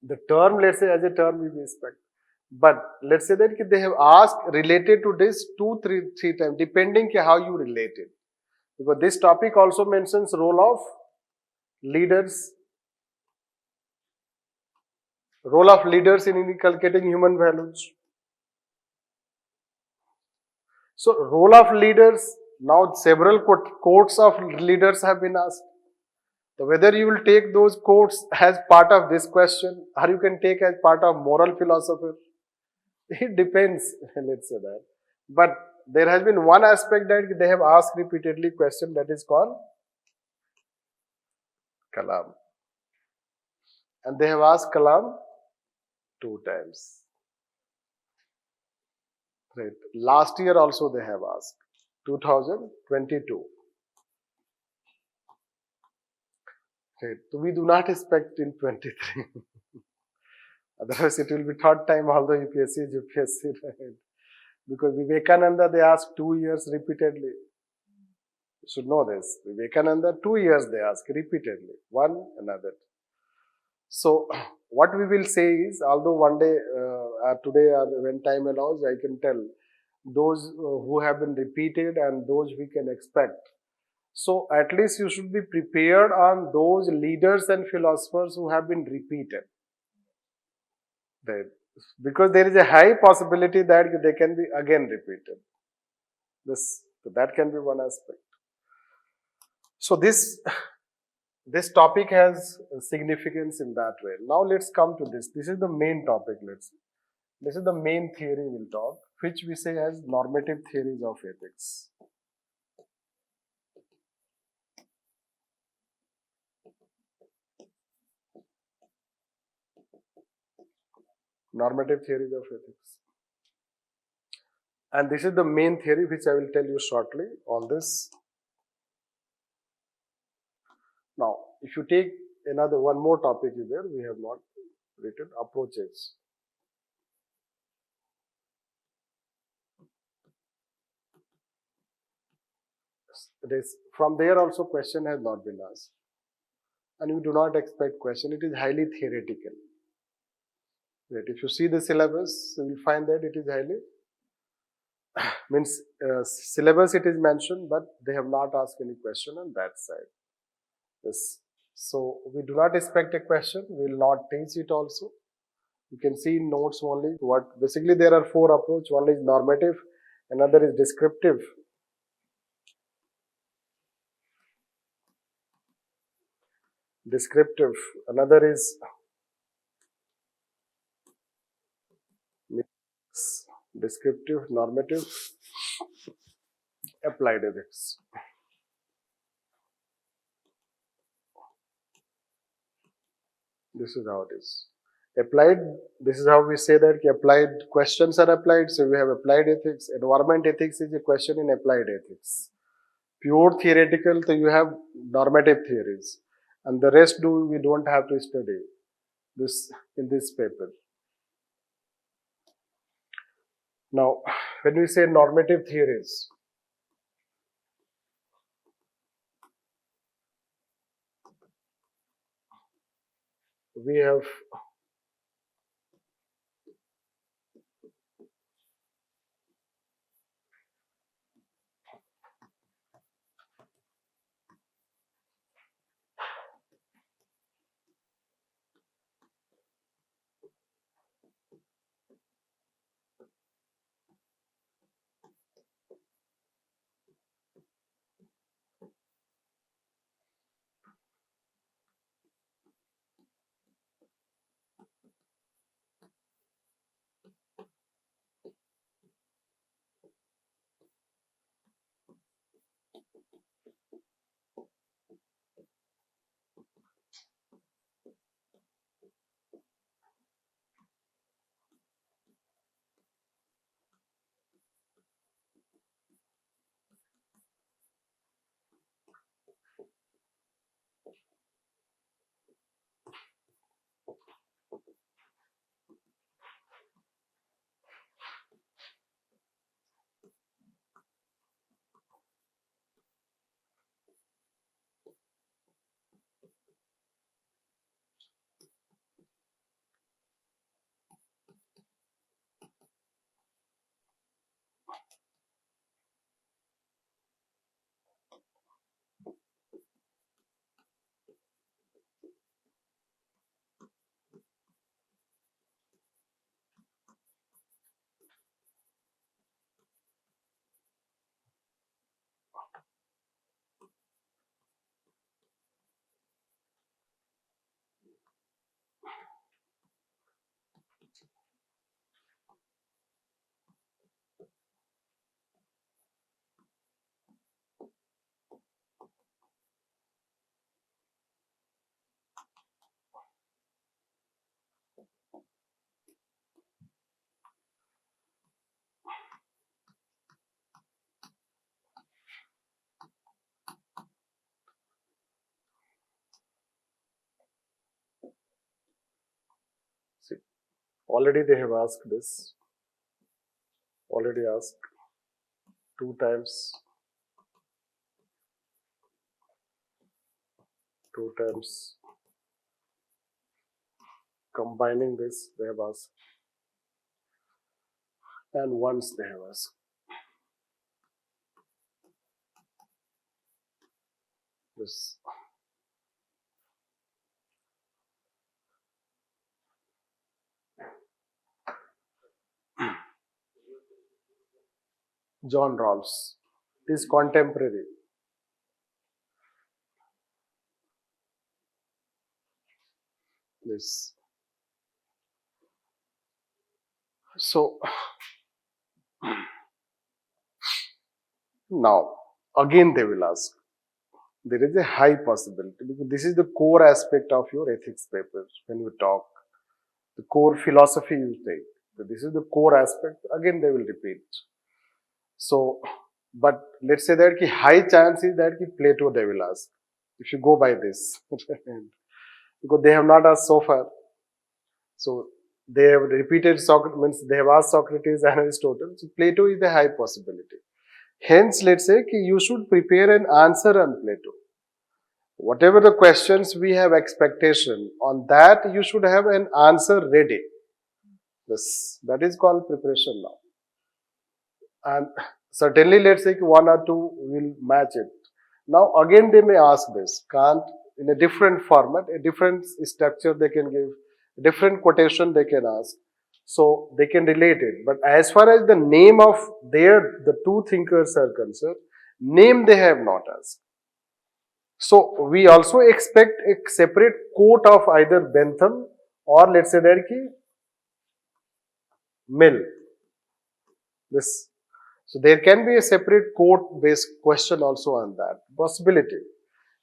Speaker 2: the term, let's say as a term, we expect. But let's say that they have asked related to this 2-3 times, depending how you relate it. Because this topic also mentions role of leaders in inculcating human values. So role of leaders, now several quotes of leaders have been asked. So whether you will take those quotes as part of this question, or you can take as part of moral philosophy, it depends, let's say that. But there has been one aspect that they have asked repeatedly question, that is called Kalam. And they have asked Kalam 2 times. Right. Last year also they have asked, 2022. Right. So we do not expect in 23. Otherwise it will be third time, although UPSC is UPSC, right? Because Vivekananda they asked 2 years repeatedly. You should know this. Vivekananda 2 years they ask repeatedly, one another. So what we will say is, although one day, today or when time allows, I can tell those who have been repeated and those we can expect. So at least you should be prepared on those leaders and philosophers who have been repeated. Right. Because there is a high possibility that they can be again repeated. So that can be one aspect. So this topic has significance in that way. Now let's come to this. This is the main topic. This is the main theory we'll talk, which we say as normative theories of ethics. Normative theories of ethics. And this is the main theory which I will tell you shortly on this. Now, if you take one more topic is there, we have not written approaches. From there also question has not been asked. And you do not expect question, it is highly theoretical. Right. If you see the syllabus, you will find that it is highly, syllabus it is mentioned, but they have not asked any question on that side. Yes. So we do not expect a question, we will not teach it also. You can see in notes only what, basically there are four approaches. One is normative, another is descriptive. Another is descriptive, normative, applied ethics. This is how it is. Applied, this is how we say that applied questions are applied. So we have applied ethics. Environment ethics is a question in applied ethics. Pure theoretical, so you have normative theories. And the rest we don't have to study this in this paper. Now, when we say normative theories, we have already they have asked this. Already asked 2 times. 2 times. Combining this, they have asked. And once they have asked. This. John Rawls. It is contemporary. This. So now again they will ask. There is a high possibility because this is the core aspect of your ethics paper when you talk. The core philosophy you take. So this is the core aspect. Again they will repeat. So, but let's say that ki high chance is that ki Plato they will ask. If you go by this. Because they have not asked so far. So they have repeated Socrates, means they have asked Socrates and Aristotle. So Plato is the high possibility. Hence, let's say ki you should prepare an answer on Plato. Whatever the questions we have expectation, on that you should have an answer ready. This, that is called preparation now. And certainly let's say one or two will match it. Now again they may ask this, Kant in a different format, a different structure they can give, a different quotation they can ask. So they can relate it. But as far as the name of the two thinkers are concerned, name they have not asked. So we also expect a separate quote of either Bentham or let's say there ki Mill. This. So there can be a separate quote based question also on that possibility.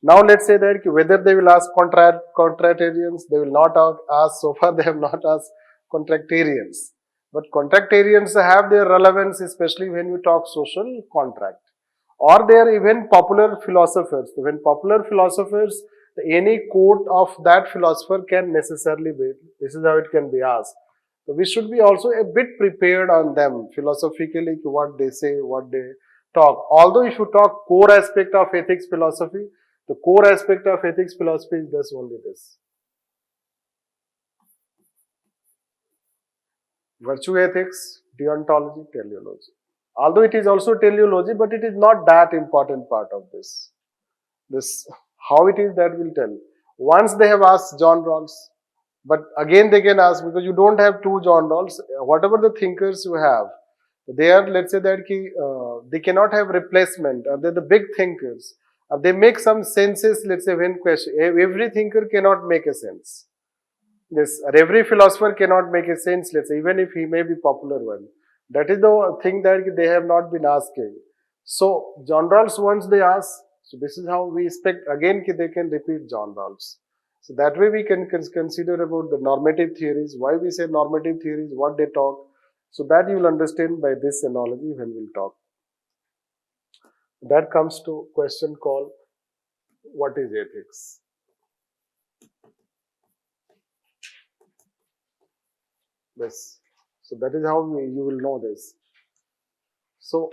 Speaker 2: Now let's say that whether they will ask contrarians, they will not ask, so far they have not asked contractarians. But contractarians have their relevance, especially when we talk social contract. Or they are even popular philosophers. When popular philosophers, any quote of that philosopher can necessarily be, this is how it can be asked. So we should be also a bit prepared on them philosophically, what they say, what they talk. Although if you talk core aspect of ethics philosophy, the core aspect of ethics philosophy is just only this. Virtue ethics, deontology, teleology. Although it is also teleology, but it is not that important part of this. This, how it is that will tell. Once they have asked John Rawls, but again they can ask because you don't have two John Rawls. Whatever the thinkers you have, they are, let's say that they cannot have replacement. They're the big thinkers. They make some senses, let's say when question, every thinker cannot make a sense. Yes, or every philosopher cannot make a sense, let's say, even if he may be popular one. That is the thing that they have not been asking. So, John Rawls, once they ask, so this is how we expect, again, they can repeat John Rawls. So that way we can consider about the normative theories, why we say normative theories, what they talk. So that you will understand by this analogy when we'll talk. That comes to question called, what is ethics? This. So that is how you will know this. So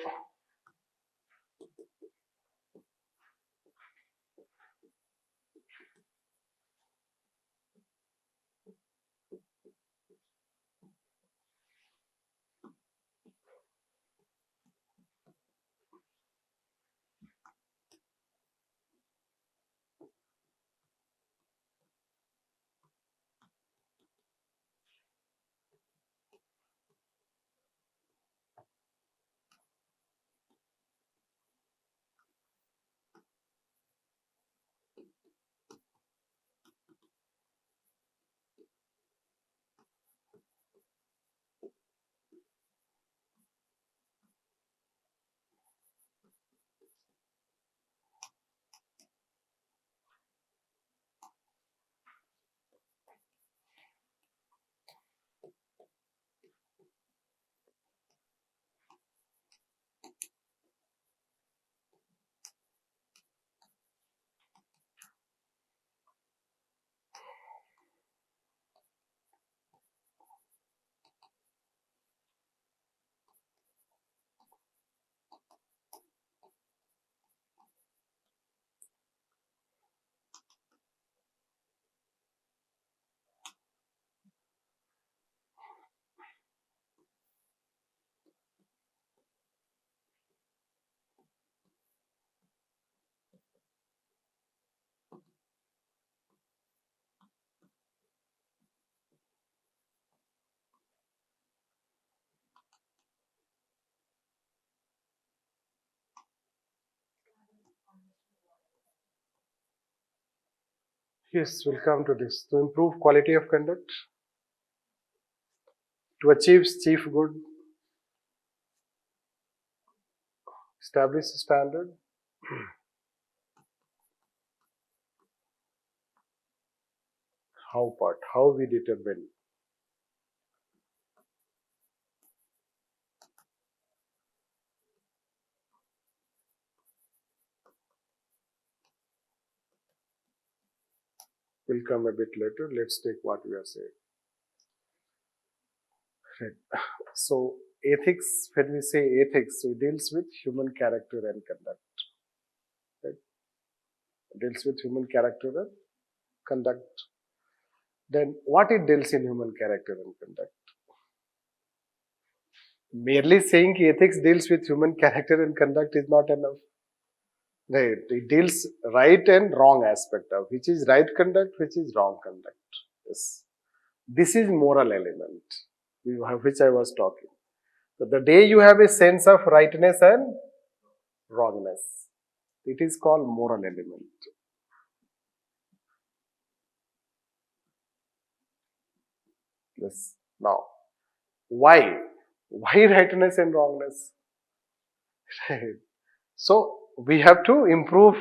Speaker 2: Yes, we'll come to this. To improve quality of conduct, to achieve chief good, establish standard, how we determine. Will come a bit later. Let's take what we are saying. Right. So, ethics, when we say ethics, it deals with human character and conduct. Right? It deals with human character and conduct. Then, what it deals in human character and conduct? Merely saying ethics deals with human character and conduct is not enough. Right. It deals right and wrong aspect of which is right conduct, which is wrong conduct. Yes. This is moral element which I was talking. So the day you have a sense of rightness and wrongness, it is called moral element. Yes. Now, why? Why rightness and wrongness? So we have to improve,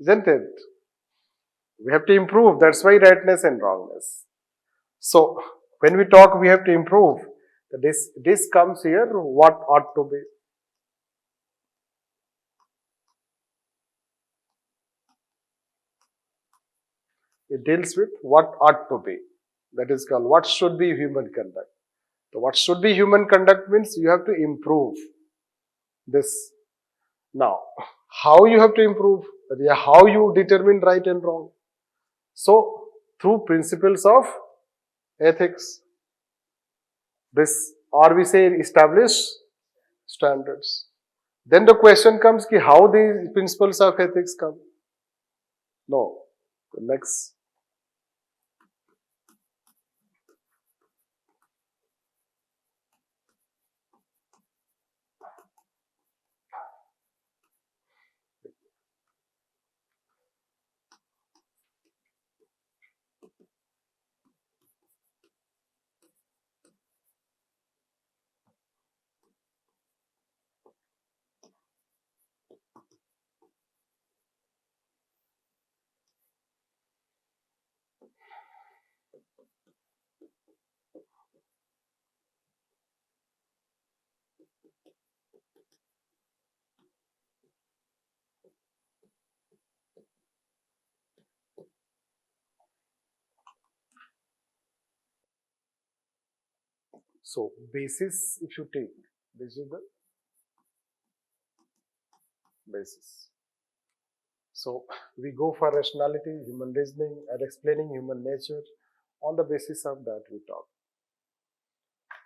Speaker 2: isn't it? We have to improve. That's why rightness and wrongness. So when we talk, we have to improve. This comes here. What ought to be? It deals with what ought to be. That is called what should be human conduct. So what should be human conduct means you have to improve this. Now, how you have to improve? How you determine right and wrong? So, through principles of ethics, this, or we say establish standards. Then the question comes ki how these principles of ethics come? No. The next. So, basis if you take, this is the basis. So, we go for rationality, human reasoning, and explaining human nature. On the basis of that, we talk.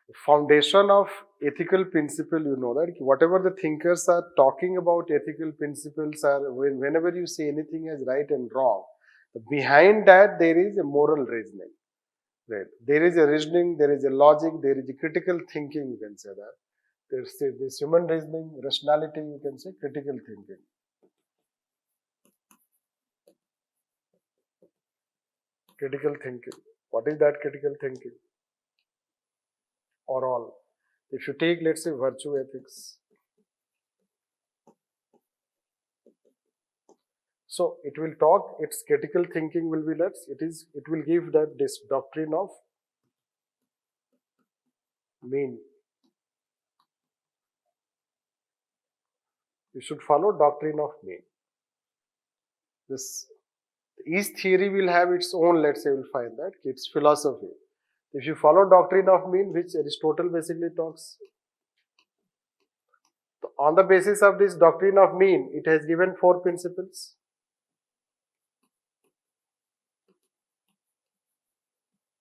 Speaker 2: The foundation of ethical principle, you know that whatever the thinkers are talking about ethical principles are whenever you say anything as right and wrong, behind that there is a moral reasoning. Right? There is a reasoning, there is a logic, there is a critical thinking, you can say that. There's this human reasoning, rationality, you can say critical thinking. Critical thinking. What is that critical thinking? Or all. If you take, let's say, virtue ethics. So it will talk, its critical thinking will be it will give that this doctrine of mean. You should follow doctrine of mean. This each theory will have its own, let's say, we'll find that its philosophy. If you follow doctrine of mean, which Aristotle basically talks, on the basis of this doctrine of mean, it has given 4 principles.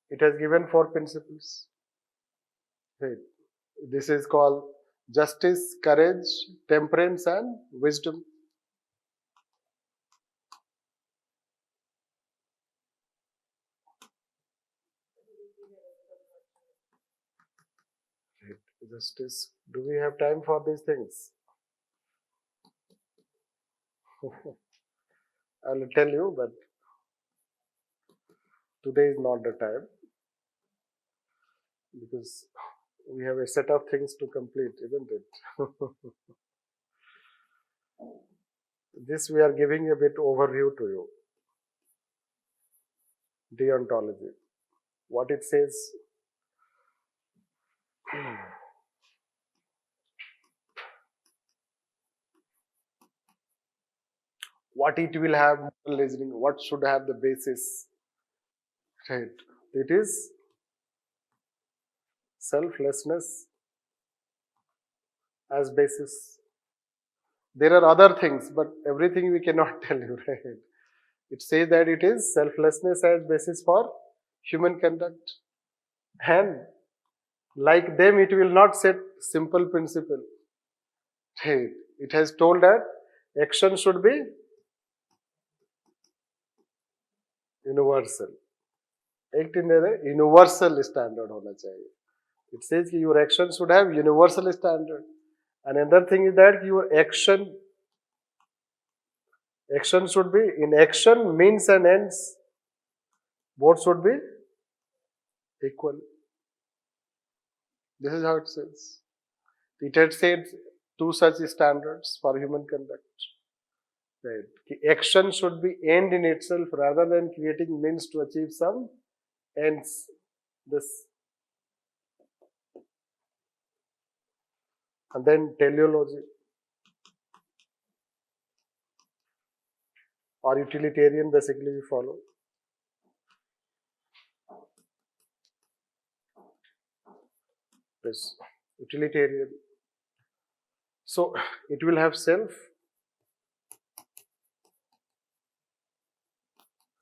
Speaker 2: It has given 4 principles. Right. This is called justice, courage, temperance, and wisdom. Right. Justice. Do we have time for these things? I will tell you, but today is not the time, because we have a set of things to complete, isn't it? This we are giving a bit overview to you. Deontology. What it says. What it will have, moral reasoning, what should have the basis. Right. It is selflessness as basis. There are other things, but everything we cannot tell you, right? It says that it is selflessness as basis for human conduct. And like them, it will not set simple principle. Right. It has told that action should be universal. Act in a universal standard होना चाहिए. It says that your action should have universal standard. And another thing is that your action should be, in action, means and ends, both should be equal. This is how it says. It had said two such standards for human conduct. Right. Action should be end in itself rather than creating means to achieve some ends. This. And then teleology or utilitarian, basically we follow. This utilitarian. So it will have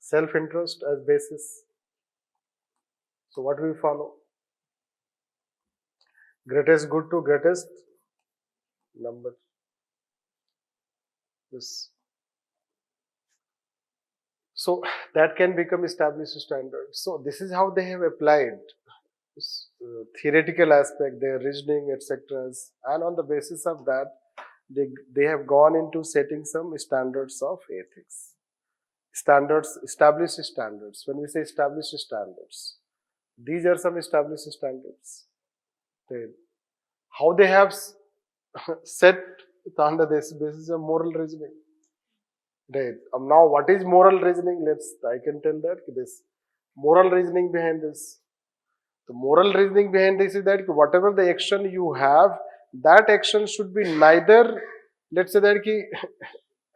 Speaker 2: self-interest as basis. So what we follow? Greatest good to greatest number. This. So that can become established standard. So this is how they have applied this, theoretical aspect, their reasoning, etc. And on the basis of that, they have gone into setting some standards of ethics. Standards, established standards. When we say established standards, these are some established standards. How they have set on the basis of moral reasoning. Right. Now, what is moral reasoning? I can tell that this moral reasoning behind this. The moral reasoning behind this is that whatever the action you have, that action should be neither, let's say that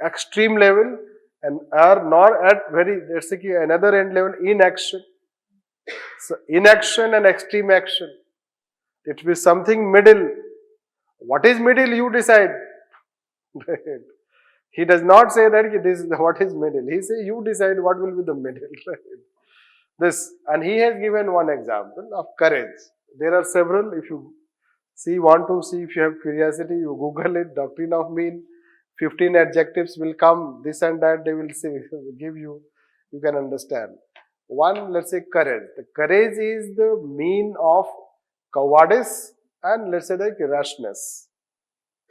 Speaker 2: extreme level and nor at very, let's say another end level, inaction. So inaction and extreme action. It will be something middle. What is middle? You decide. He does not say that this is what is middle. He says you decide what will be the middle. This, and he has given one example of courage. There are several. If you want to see, if you have curiosity, you Google it. Doctrine of mean. 15 adjectives will come. This and that they will say, give you. You can understand. One, let's say courage. The courage is the mean of cowardice and let's say like rashness.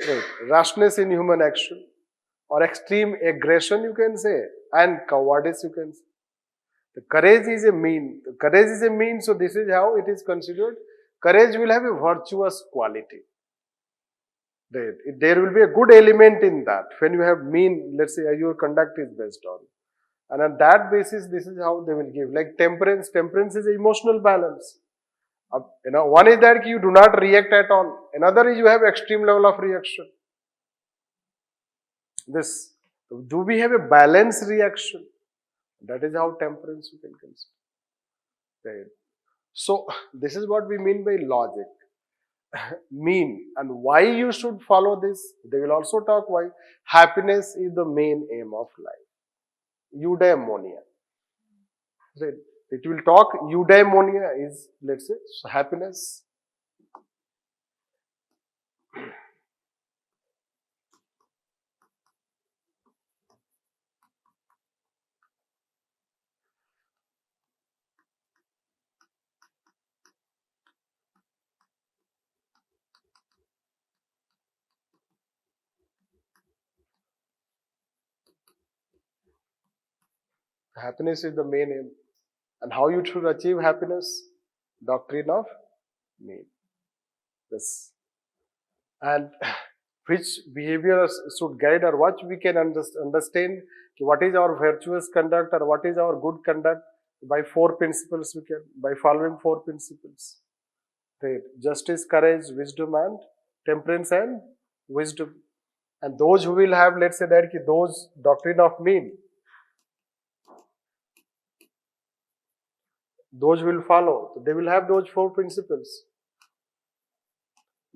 Speaker 2: Right. Rashness in human action or extreme aggression you can say, and cowardice you can say. The courage is a mean. The courage is a mean, so this is how it is considered. Courage will have a virtuous quality. Right. There will be a good element in that. When you have mean, let's say your conduct is based on. And on that basis, this is how they will give. Like temperance. Temperance is emotional balance. One is that you do not react at all. Another is you have extreme level of reaction. This. Do we have a balanced reaction? That is how temperance you can consider. Right. So, this is what we mean by logic. Mean. And why you should follow this? They will also talk why. Happiness is the main aim of life. Eudaimonia. Right. It will talk, eudaimonia is, let's say, happiness. Happiness is the main aim. And how you should achieve happiness? Doctrine of mean. This. And which behaviors should guide or what we can understand what is our virtuous conduct or what is our good conduct by 4 principles we can, by following 4 principles. Right. Justice, courage, wisdom and temperance and wisdom. And those who will have, let's say that those doctrine of mean, those will follow. So they will have those 4 principles.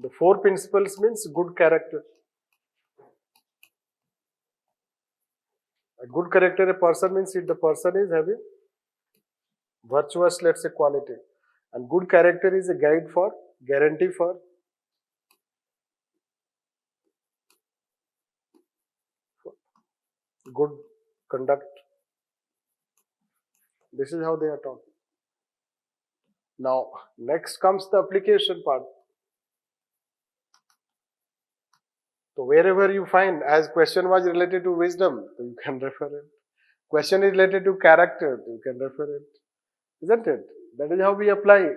Speaker 2: The 4 principles means good character. A good character, a person means if the person is having virtuous, let's say, quality. And good character is a guide for, guarantee for good conduct. This is how they are talking. Now, next comes the application part. So wherever you find, as question was related to wisdom, so you can refer it. Question is related to character, you can refer it. Isn't it? That is how we apply.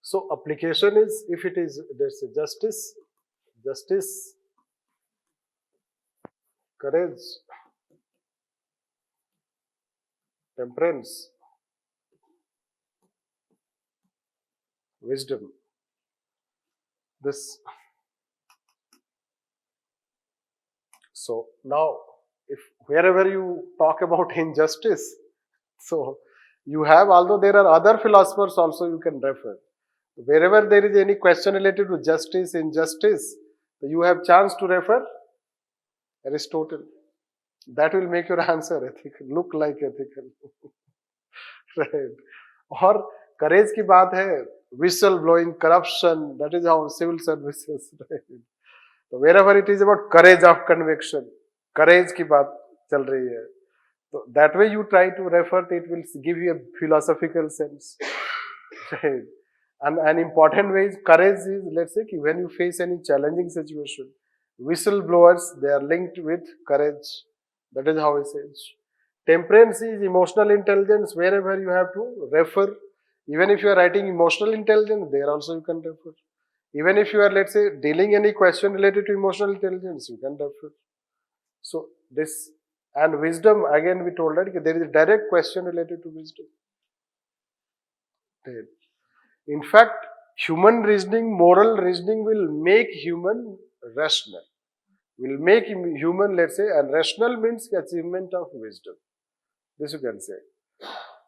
Speaker 2: So application is, if it is, there's a justice, courage, temperance, wisdom. This. So now, if wherever you talk about injustice, so you have, although there are other philosophers also you can refer. Wherever there is any question related to justice, injustice, you have chance to refer Aristotle. That will make your answer ethical, look like ethical. Right. Or courage की बात है, whistle blowing, corruption, that is how civil services. Right. So wherever it is about courage of conviction, courage की बात चल रही है. So that way you try to refer, it will give you a philosophical sense. Right. And an important way is courage is, let's say, when you face any challenging situation, whistleblowers, they are linked with courage. That is how it says. Temperance is emotional intelligence, wherever you have to refer. Even if you are writing emotional intelligence, there also you can refer. Even if you are, let's say, dealing any question related to emotional intelligence, you can refer. So this, and wisdom, again we told that there is a direct question related to wisdom. Right. In fact, human reasoning, moral reasoning will make human rational. Will make human, let's say, and rational means achievement of wisdom. This you can say.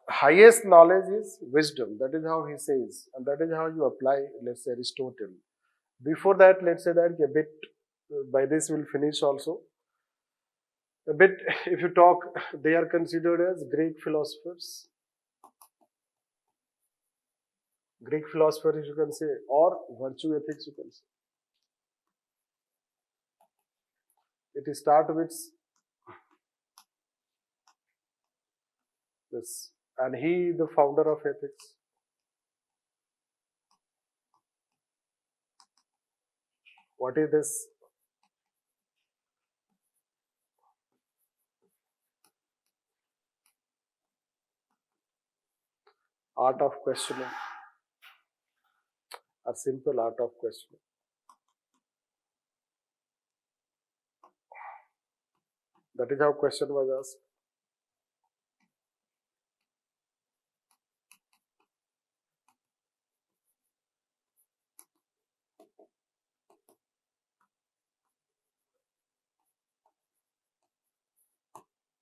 Speaker 2: Highest knowledge is wisdom. That is how he says. And that is how you apply, let's say, Aristotle. Before that, let's say that a bit, by this we'll finish also. A bit, if you talk, they are considered as Greek philosophers. Greek philosophers, you can say, or virtue ethics, you can say. It starts with this, and he, the founder of ethics. What is this? Art of questioning. A simple art of questioning. That is how question was asked.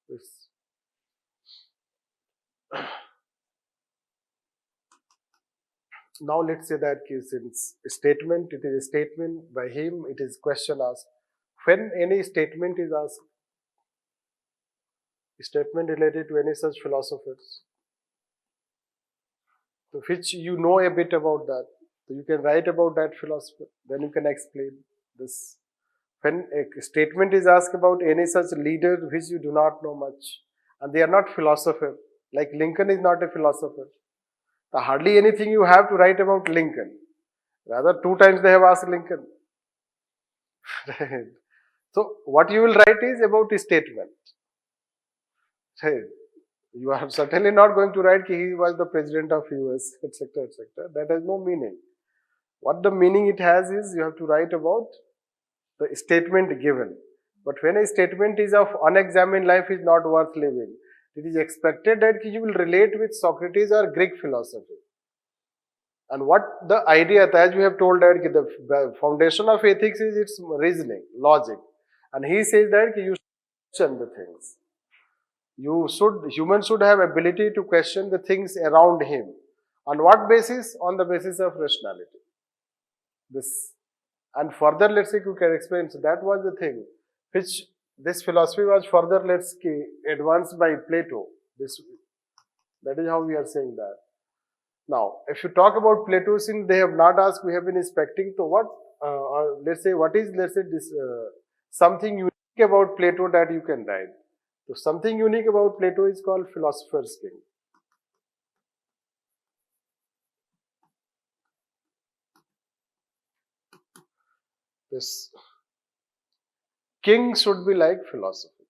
Speaker 2: This. Now let's say that since a statement, it is a statement by him, it is question asked. When any statement is asked, a statement related to any such philosophers, so which you know a bit about that, so you can write about that philosopher, then you can explain this. When a statement is asked about any such leader which you do not know much, and they are not philosopher, like Lincoln is not a philosopher, so hardly anything you have to write about Lincoln. Rather, 2 times they have asked Lincoln. Right. So what you will write is about a statement. Hey, you are certainly not going to write he was the president of US, etc., etc. That has no meaning. What the meaning it has is you have to write about the statement given. But when a statement is of unexamined life is not worth living, it is expected that you will relate with Socrates or Greek philosophy. And what the idea, as we have told that the foundation of ethics is its reasoning, logic. And he says that you should question the things. Human should have ability to question the things around him. On what basis? On the basis of rationality. This, and further, let's say you can explain. So that was the thing, which this philosophy was further, let's say, advanced by Plato. That is how we are saying that. Now, if you talk about Plato, since they have not asked, we have been expecting. So what? Let's say, what is, let's say, this something unique about Plato that you can write. So something unique about Plato is called philosopher's king. This king should be like philosophy.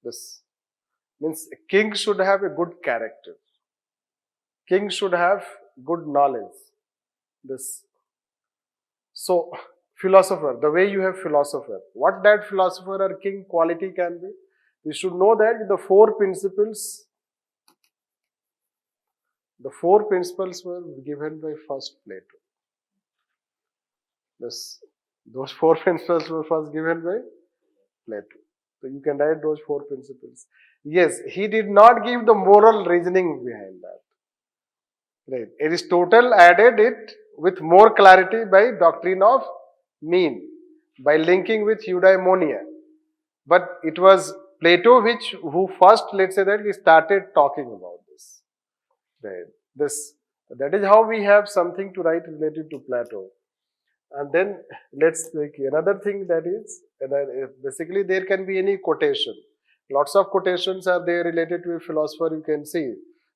Speaker 2: This means a king should have a good character. King should have good knowledge. This. So, philosopher, the way you have philosopher, what that philosopher or king quality can be? We should know that the four principles were given by first Plato. Those four principles were first given by Plato. So you can write those four principles. Yes, he did not give the moral reasoning behind that. Right. Aristotle added it with more clarity by doctrine of mean, by linking with eudaimonia. But it was Plato who first, let's say that he started talking about this. Right. That is how we have something to write related to Plato. And then let's take another thing, that is, basically there can be any quotation. Lots of quotations are there related to a philosopher. You can see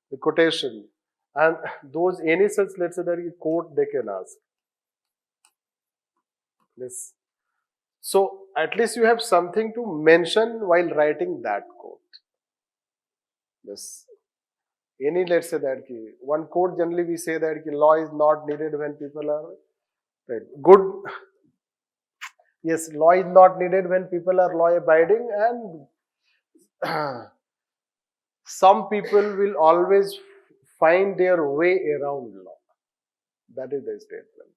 Speaker 2: the quotation. And those, any such, let's say that you quote, they can ask. This. So at least you have something to mention while writing that quote. This. Any, let's say that one quote, generally we say that law is not needed when people are right. Good. Yes, law is not needed when people are law abiding, and some people will always find their way around law. That is the statement.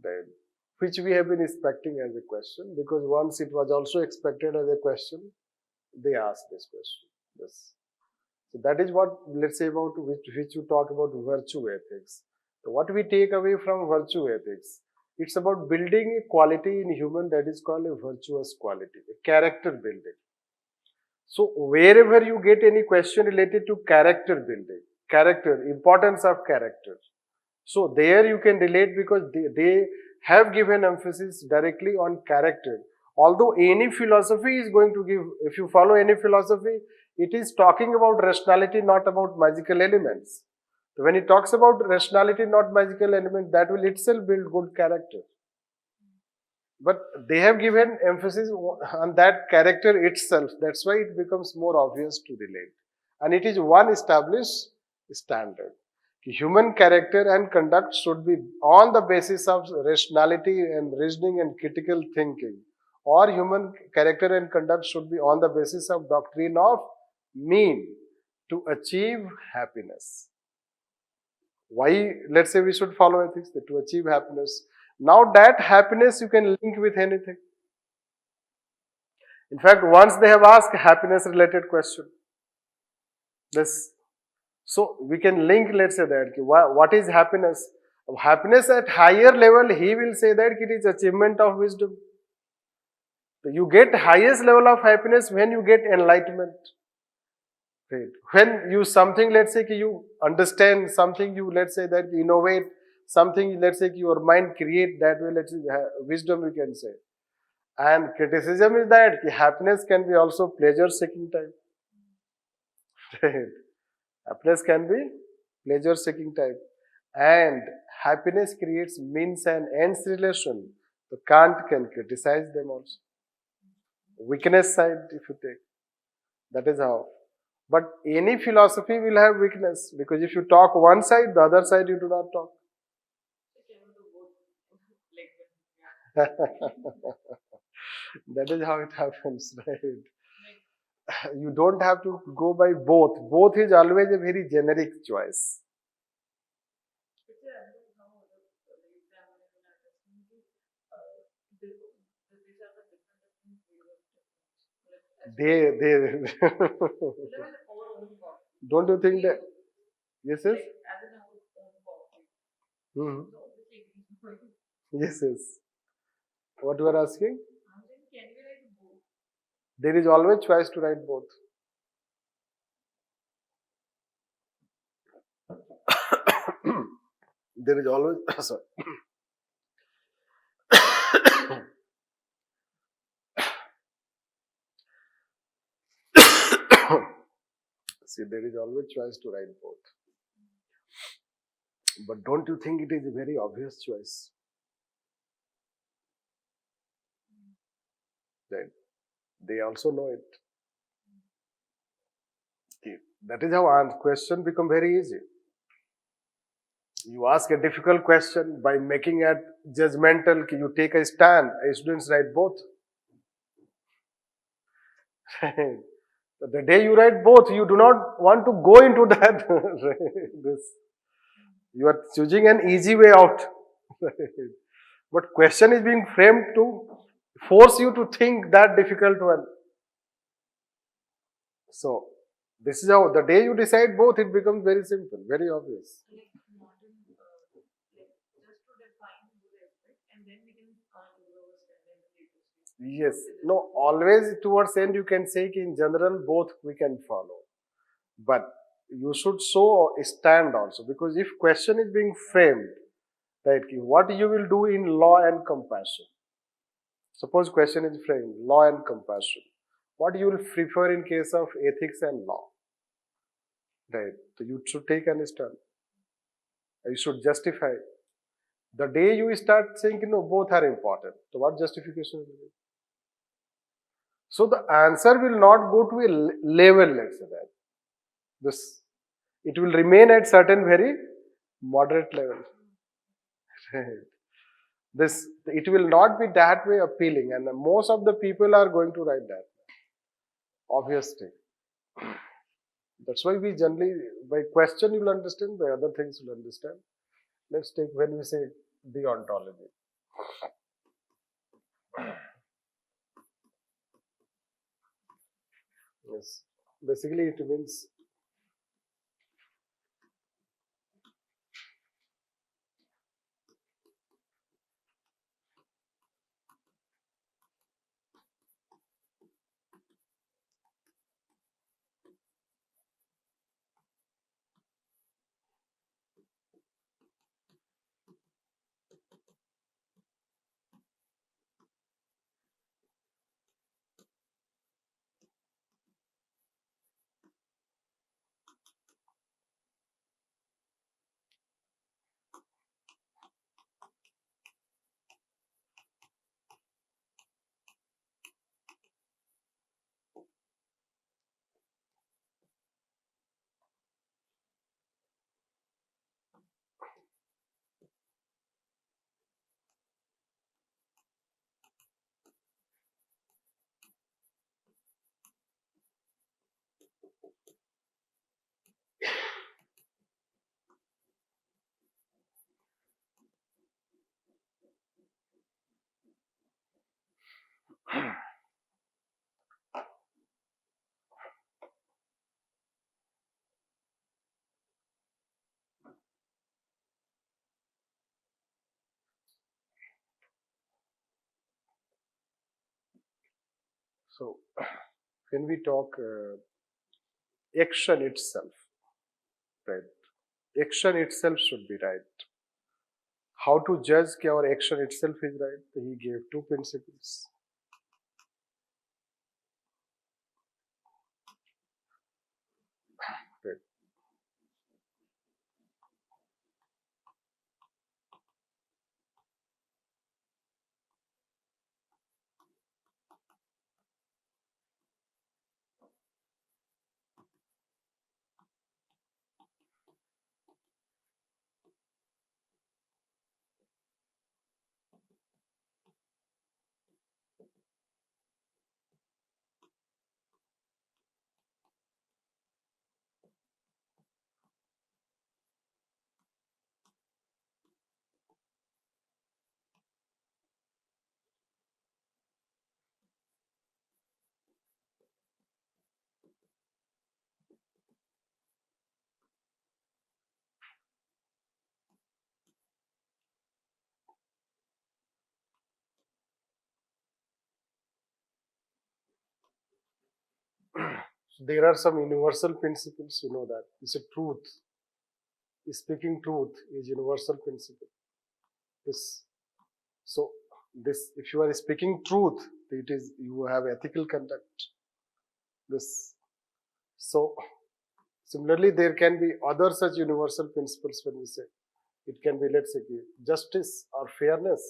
Speaker 2: Right. Which we have been expecting as a question, because once it was also expected as a question, they asked this question. Yes. So that is what, let's say, about which you talk about virtue ethics. So what we take away from virtue ethics, it's about building a quality in human that is called a virtuous quality, a character building. So wherever you get any question related to character building, importance of character, so there you can relate, because they have given emphasis directly on character. Although any philosophy is going to give, if you follow any philosophy, it is talking about rationality, not about magical elements. So when it talks about rationality, not magical elements, that will itself build good character. But they have given emphasis on that character itself. That's why it becomes more obvious to relate. And it is one established standard. Human character and conduct should be on the basis of rationality and reasoning and critical thinking. Or human character and conduct should be on the basis of doctrine of mean to achieve happiness. Why, let's say, we should follow ethics? To achieve happiness. Now that happiness you can link with anything. In fact, once they have asked happiness related question. So we can link, let's say that, what is happiness? Happiness at higher level, he will say that it is achievement of wisdom. So you get highest level of happiness when you get enlightenment. Right. When you something, let's say you understand something, you, let's say that innovate something, let's say your mind create, that way, let's say wisdom we can say. And criticism is that happiness can be also pleasure seeking type. Right. Happiness can be pleasure seeking type. And happiness creates means and ends relation. So Kant can criticize them also. Weakness side, if you take, that is how. But any philosophy will have weakness, because if you talk one side, the other side you do not talk. That is how it happens, right? You don't have to go by both. Both is always a very generic choice. They don't you think that? Yes, yes. Hmm. Yes, yes. What you are asking? There is always choice to write both. There is always sorry. See, there is always choice to write both. But don't you think it is a very obvious choice? Right? They also know it. Okay. That is how question become very easy. You ask a difficult question by making it judgmental. You take a stand. Students write both. The day you write both, you do not want to go into that. You are choosing an easy way out. But question is being framed to force you to think that difficult one. So, this is how the day you decide both, it becomes very simple, very obvious. Yes. No, always towards end you can say in general both we can follow. But you should show a stand also, because if question is being framed, right, what you will do in law and compassion. Suppose question is framed, law and compassion. What you will prefer in case of ethics and law? Right. So you should take an stand. You should justify. The day you start saying, both are important. So what justification will be? So the answer will not go to a level, let's say that. This, it will remain at certain very moderate level. This, it will not be that way appealing, and most of the people are going to write that. Obviously. That's why we generally, by question you'll understand, by other things you'll understand. Let's take when we say deontology. Yes. Basically it means so when we talk action itself, right? Action itself should be right. How to judge that our action itself is right? He gave two principles. Right. So there are some universal principles, you know that. It's a truth. Speaking truth is universal principle. This, so this, if you are speaking truth, it is, you have ethical conduct. This, so similarly, there can be other such universal principles when we say. It can be, let's say, justice or fairness.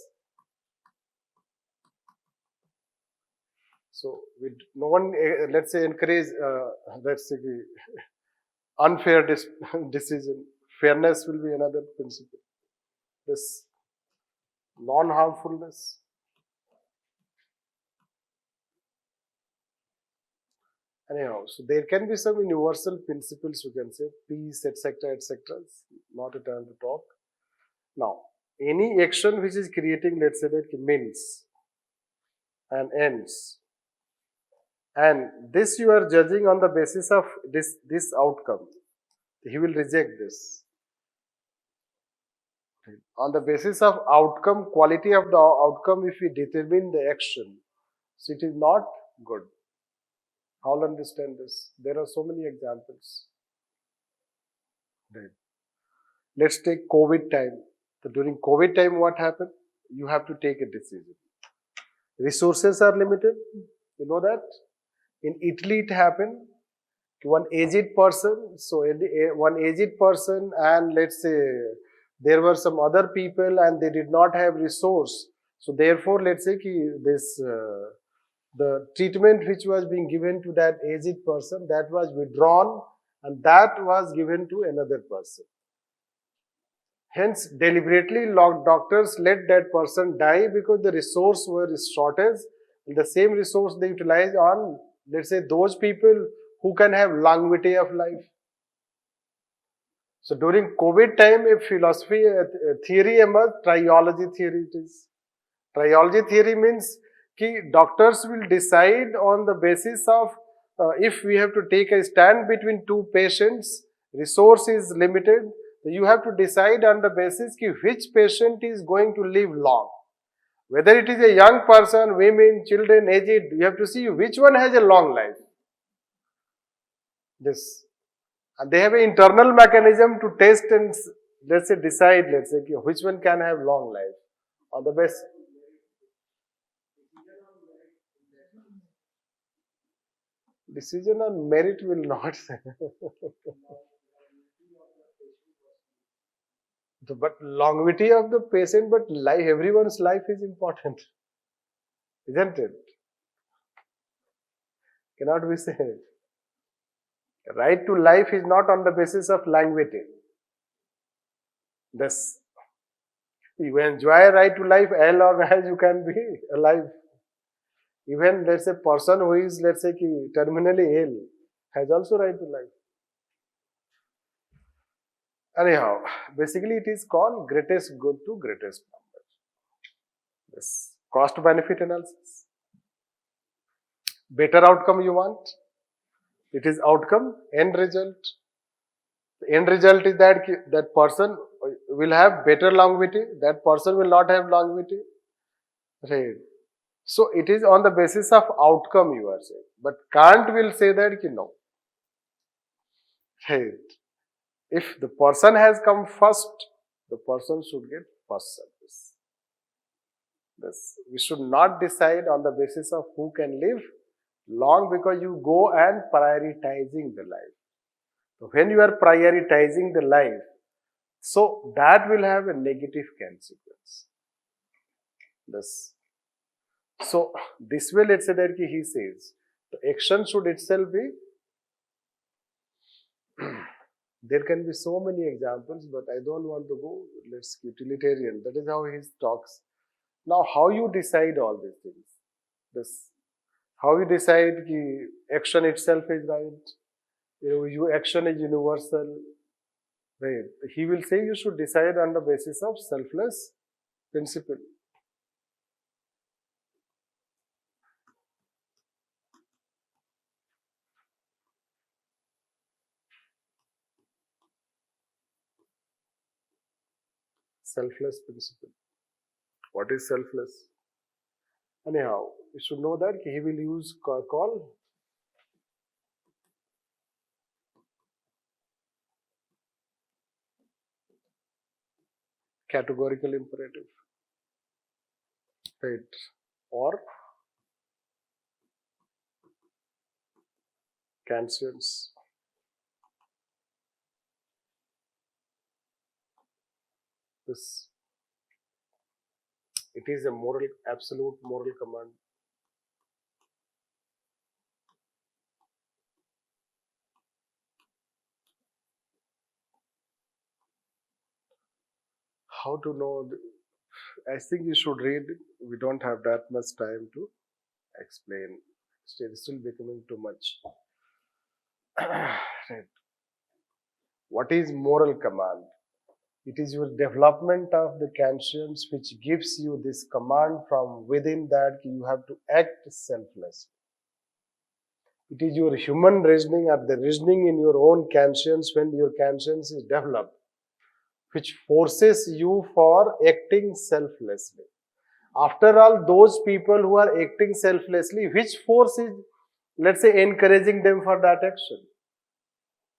Speaker 2: So, no one, let's say, encourage, let's say, unfair decision. Fairness will be another principle. This non-harmfulness. Anyhow, so there can be some universal principles, you can say, peace, etc., etc. It's not a time to talk. Now, any action which is creating, let's say, that means and ends, and this you are judging on the basis of this outcome. He will reject this. On the basis of outcome, quality of the outcome, if we determine the action, so it is not good. How to understand this? There are so many examples. Right. Let's take COVID time. So during COVID time, what happened? You have to take a decision. Resources are limited. You know that? In Italy, it happened. One aged person, so one aged person, and let's say there were some other people and they did not have resource. So therefore, let's say this the treatment which was being given to that aged person, that was withdrawn and that was given to another person. Hence, deliberately doctors let that person die because the resource were shortage, and the same resource they utilize on, let's say, those people who can have longevity of life. So during COVID time, a philosophy, a theory emerged, triology theory it is. Triology theory means that doctors will decide on the basis of if we have to take a stand between two patients, resource is limited, you have to decide on the basis that which patient is going to live long. Whether it is a young person, women, children, aged, you have to see which one has a long life. This. And they have an internal mechanism to test and, let's say, decide, let's say, which one can have long life. On the best. Decision on merit will not say. But longevity of the patient, but life, everyone's life is important. Isn't it? Cannot be said. Right to life is not on the basis of longevity. Thus, you enjoy right to life as long as you can be alive. Even, let's say, person who is, let's say, terminally ill has also right to life. Anyhow, basically it is called greatest good to greatest number. This cost benefit analysis. Better outcome you want. It is outcome, end result. The end result is that that person will have better longevity, that person will not have longevity. Right. So it is on the basis of outcome you are saying. But Kant will say that no. Right. If the person has come first, the person should get first service. This, we should not decide on the basis of who can live long, because you go and prioritizing the life. So when you are prioritizing the life, so that will have a negative consequence. This. So this way, let's say that he says, the action should itself be, there can be so many examples, but I don't want to go, let's utilitarian. That is how he talks. Now, how you decide all these things? This, how you decide that action itself is right, your action is universal, right? He will say you should decide on the basis of selfless principle. Selfless principle. What is selfless? Anyhow, you should know that he will use call categorical imperative, right? Or Kantians. This, it is a moral, absolute moral command. How to know? I think you should read. We don't have that much time to explain. It's still becoming too much. Right. What is moral command? It is your development of the conscience which gives you this command from within that you have to act selflessly. It is your human reasoning or the reasoning in your own conscience when your conscience is developed, which forces you for acting selflessly. After all, those people who are acting selflessly, which force is, let's say, encouraging them for that action?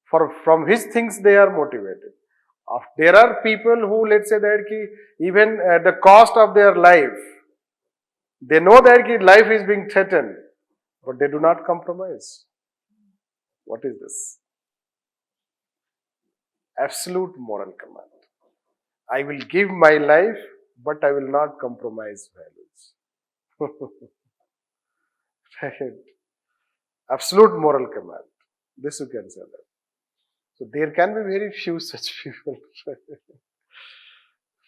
Speaker 2: From which things they are motivated? There are people who, let's say that even at the cost of their life, they know that life is being threatened, but they do not compromise. What is this? Absolute moral command. I will give my life, but I will not compromise values. Right? Absolute moral command. This you can say that. So there can be very few such people.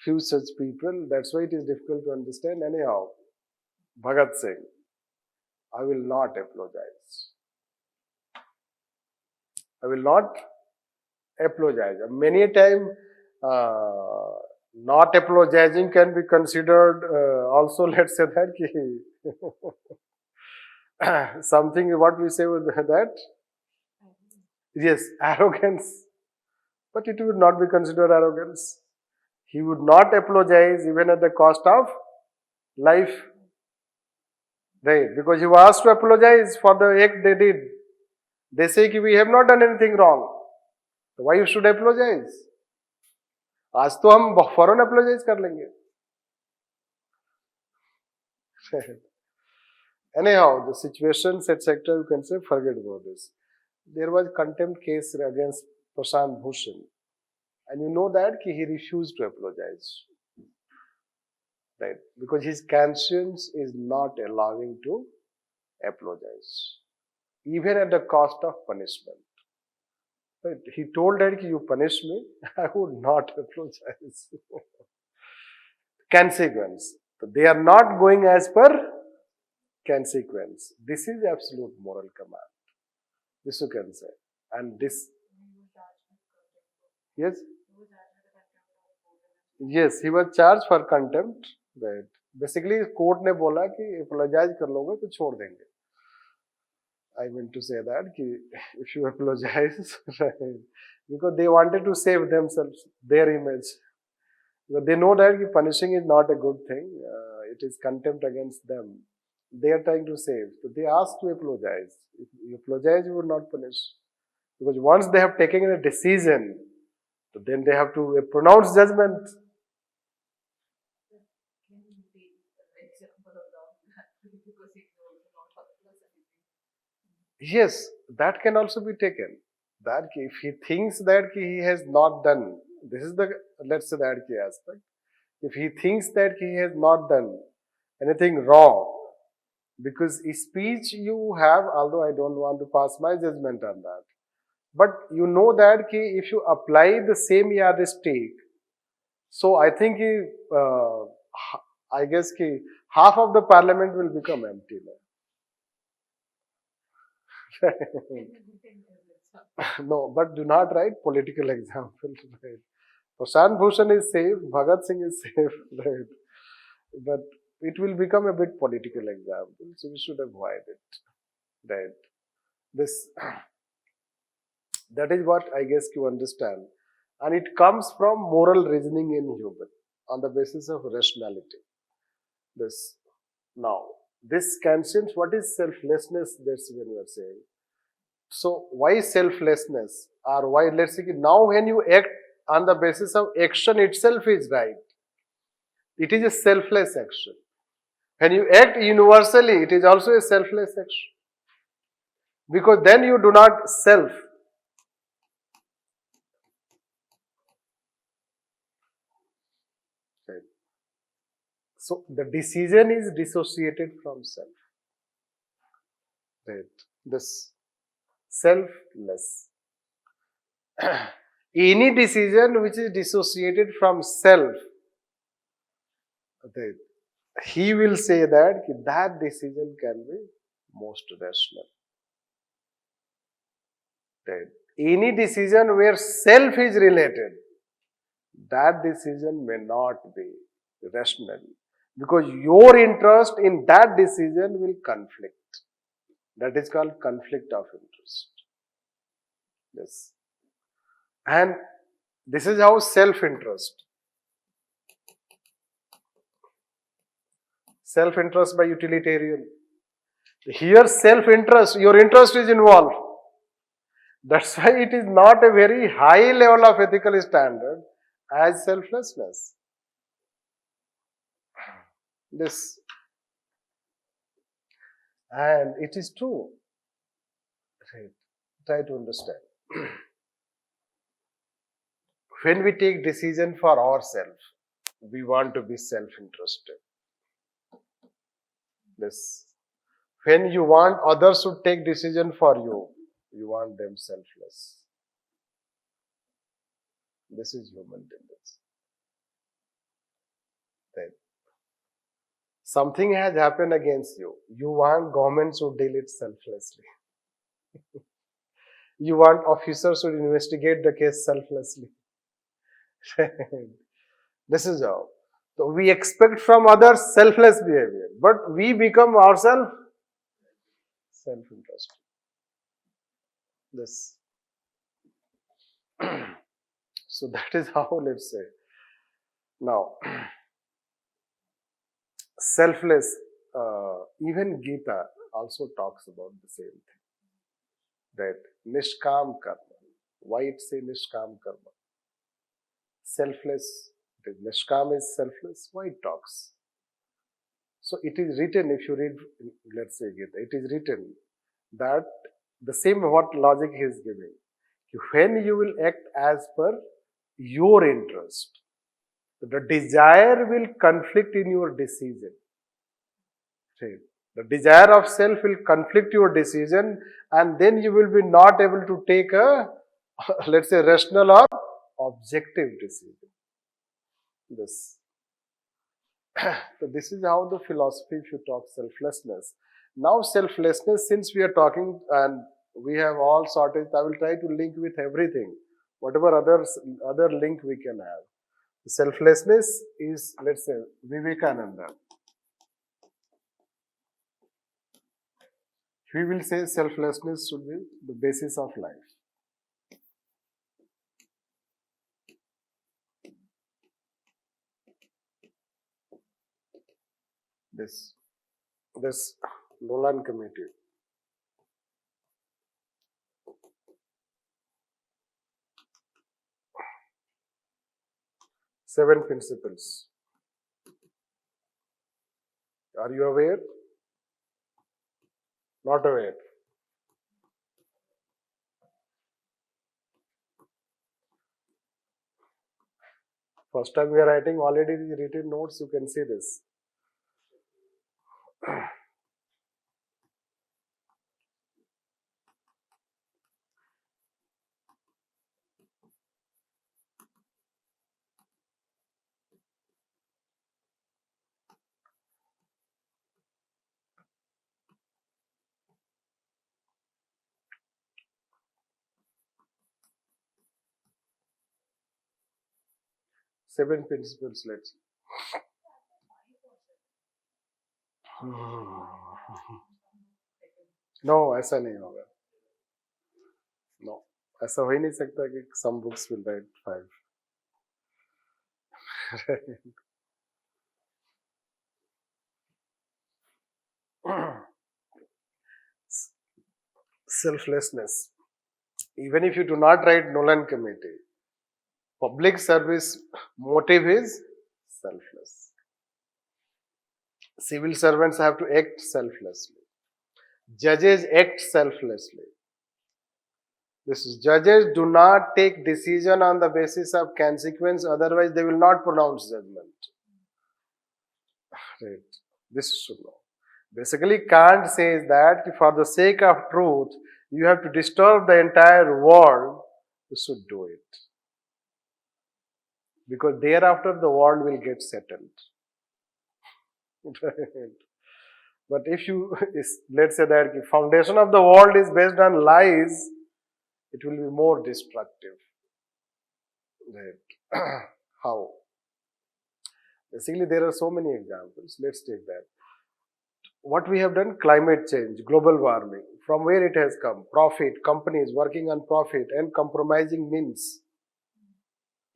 Speaker 2: Few such people. That's why it is difficult to understand. Anyhow, Bhagat Singh, I will not apologize. I will not apologize. Many a time, not apologizing can be considered also, let's say that something, what we say with that? Yes, arrogance. But it would not be considered arrogance. He would not apologize even at the cost of life. Right? Because he was asked to apologize for the act they did. They say कि we have not done anything wrong. So why you should apologize? आज तो हम फौरन apologize कर लेंगे. Anyhow, the situations, etc., you can say, forget about this. There was contempt case against Prashant Bhushan. And you know that he refused to apologize. Right? Because his conscience is not allowing to apologize. Even at the cost of punishment. Right? He told that you punish me, I would not apologize. Consequence. So they are not going as per consequence. This is absolute moral command. This you can say. And this, yes? Yes, he was charged for contempt. Right. Basically, court ने बोला कि apologize कर लोगे तो छोड़ देंगे. I meant to say that if you apologize, right, because they wanted to save themselves, their image. Because they know that punishing is not a good thing. It is contempt against them. They are trying to save. So they asked to apologize. If you apologize, you would not punish. Because once they have taken a decision, so then they have to pronounce judgment. Yes, that can also be taken. That if he thinks that he has not done, this is the, let's say, that aspect. If he thinks that he has not done anything wrong, because speech you have, although I don't want to pass my judgment on that, but you know that if you apply the same yardstick, so I think I guess half of the parliament will become empty. No, but do not write political example. Right? Prashant Bhushan is safe, Bhagat Singh is safe, right? But it will become a bit political example, so we should avoid it. Right? This, that is what I guess you understand. And it comes from moral reasoning in human on the basis of rationality. This, now, this conscience, what is selflessness? That's when we are saying. So, why selflessness? Or why, let's say, now when you act on the basis of action itself is right. It is a selfless action. When you act universally, it is also a selfless action. Because then you do not self. Right. So the decision is dissociated from self. Right. This selfless. Any decision which is dissociated from self, right, he will say that decision can be most rational. Right. Any decision where self is related, that decision may not be rational, because your interest in that decision will conflict. That is called conflict of interest. Yes. And this is how self-interest. Self-interest by utilitarian. Here self-interest, your interest is involved. That's why it is not a very high level of ethical standard as selflessness. This. And it is true. Right. Try to understand. When we take decision for ourselves, we want to be self-interested. This. When you want others to take decision for you, you want them selfless. This is human tendency. Right. Something has happened against you. You want government to deal it selflessly. You want officers to investigate the case selflessly. This is how. So we expect from others selfless behavior, but we become ourselves self-interested. This. So that is how, let's say. Now, selfless, even Gita also talks about the same thing. Right? Nishkam karma. Why it say Nishkam karma? Selfless. Nishkam is selfless. Why it talks? So it is written, if you read, let's say Gita, it is written that the same what logic he is giving. When you will act as per your interest, the desire will conflict in your decision. Okay. The desire of self will conflict your decision, and then you will be not able to take a, let's say, rational or objective decision. This. So this is how the philosophy, if you talk selflessness. Now selflessness, since we are talking and we have all sorted, I will try to link with everything, whatever other link we can have. Selflessness is, let's say, Vivekananda. We will say selflessness should be the basis of life. This Nolan Committee. Seven principles. Are you aware? Not aware. First time we are writing, already written notes, you can see this. Seven principles, let's see. No, ऐसा नहीं होगा. No, ऐसा हो ही नहीं सकता कि some books will write 5. Selflessness. Even if you do not write Nolan Committee, public service motive is selfless. Civil servants have to act selflessly. Judges act selflessly. This is, judges do not take decision on the basis of consequence, otherwise they will not pronounce judgment. Right. This should know. Basically, Kant says that for the sake of truth, you have to disturb the entire world, you should do it. Because thereafter the world will get settled. But if you, let's say that the foundation of the world is based on lies, it will be more destructive. Right. How? Basically, there are so many examples. Let's take that. What we have done, climate change, global warming, from where it has come? Profit, companies working on profit and compromising means.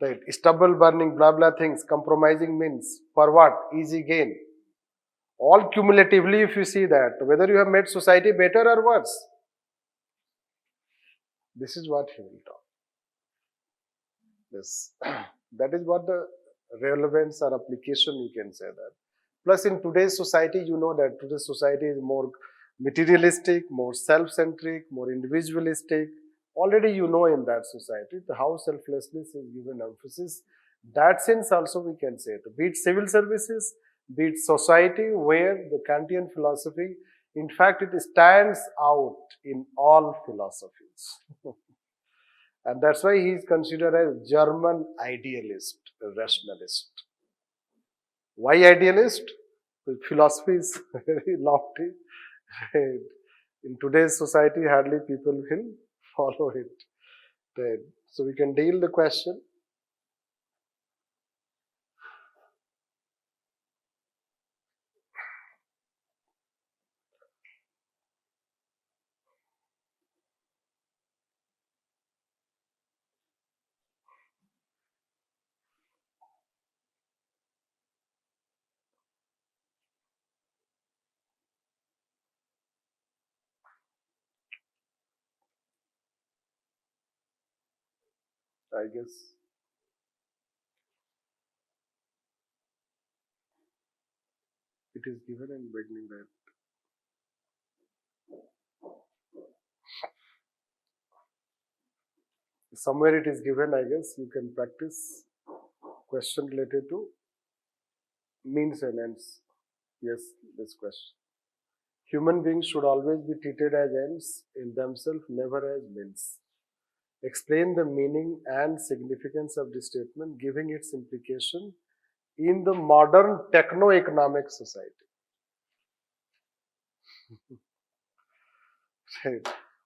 Speaker 2: Right, stubble burning, blah blah things, compromising means. For what? Easy gain. All cumulatively, if you see that, whether you have made society better or worse. This is what he will talk. This, that is what the relevance or application, you can say that. Plus, in today's society, you know that today's society is more materialistic, more self-centric, more individualistic. Already you know in that society how selflessness is given emphasis. That sense also we can say it. Be it civil services, be it society, where the Kantian philosophy, in fact, it stands out in all philosophies. And that's why he is considered as German idealist, a rationalist. Why idealist? Because philosophy is very lofty. Right. In today's society, hardly people will follow it. Right. So we can deal the question. I guess it is given in beginning that somewhere it is given, I guess you can practice question related to means and ends. Yes, this question. Human beings should always be treated as ends in themselves, never as means. Explain the meaning and significance of this statement, giving its implication in the modern techno-economic society.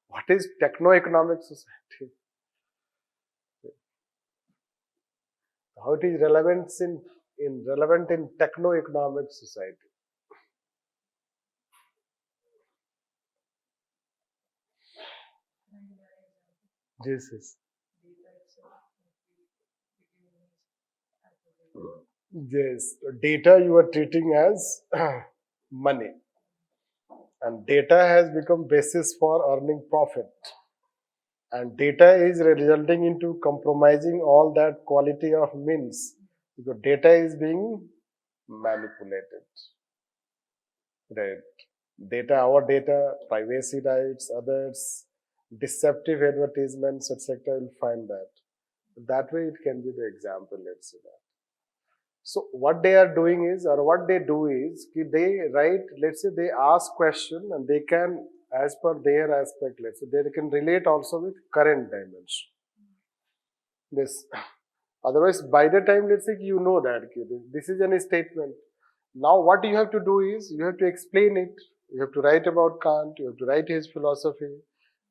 Speaker 2: What is techno-economic society? How it is relevant in techno-economic society? Jesus. Yes, data you are treating as money, and data has become basis for earning profit, and data is resulting into compromising all that quality of means, because data is being manipulated. Right? Data, our data, privacy rights, others, deceptive advertisements, etc. will find that. That way it can be the example, let's say that. So what they are doing is, or what they do is, they write, let's say they ask question and they can, as per their aspect, let's say, they can relate also with current dimension. This, otherwise by the time, let's say, you know that this is a statement. Now what you have to do is, you have to explain it, you have to write about Kant, you have to write his philosophy,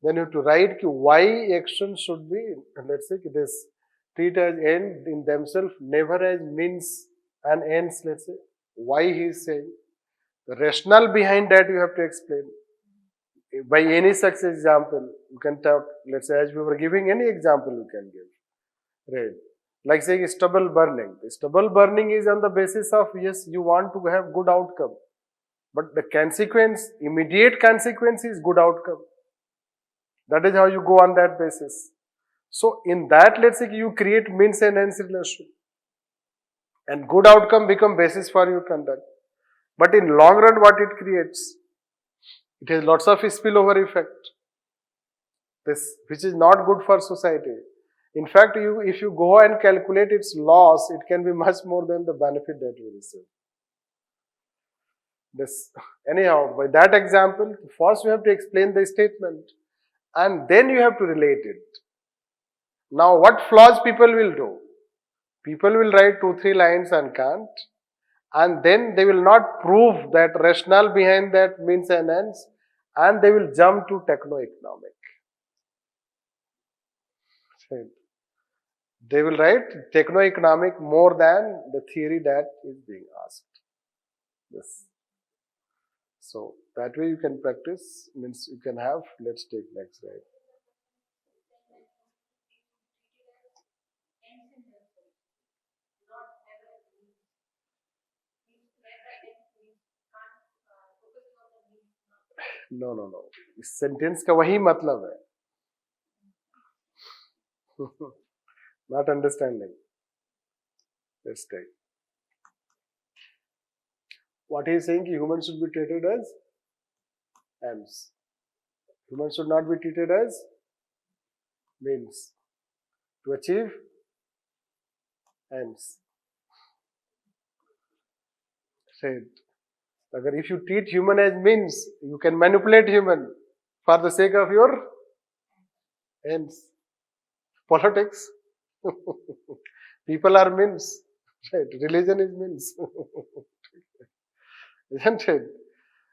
Speaker 2: then you have to write why action should be, let's say, this treat as end in themselves, never as means and ends, let's say. Why he is saying. The rationale behind that you have to explain. By any such example, you can talk, let's say, as we were giving any example you can give. Right. Like saying stubble burning. Stubble burning is on the basis of, yes, you want to have good outcome. But the consequence, immediate consequence is good outcome. That is how you go on that basis. So in that, let's say you create means and ends relation, and good outcome become basis for your conduct. But in long run, what it creates? It has lots of spillover effect. This, which is not good for society. In fact, if you go and calculate its loss, it can be much more than the benefit that you receive. This, anyhow, by that example, first you have to explain the statement and then you have to relate it. Now, what flaws people will do? People will write 2-3 lines and can't, and then they will not prove that rationale behind that means and ends, and they will jump to techno-economic. They will write techno-economic more than the theory that is being asked. Yes. So that way you can practice, means you can have, let's take next slide. No. इस sentence का वही मतलब है. Not understanding. Let's take. What he is saying, humans should be treated as ends. Humans should not be treated as means to achieve ends. Right. Agar if you treat human as means, you can manipulate human for the sake of your ends. Politics. People are means. Right. Religion is means. Isn't it?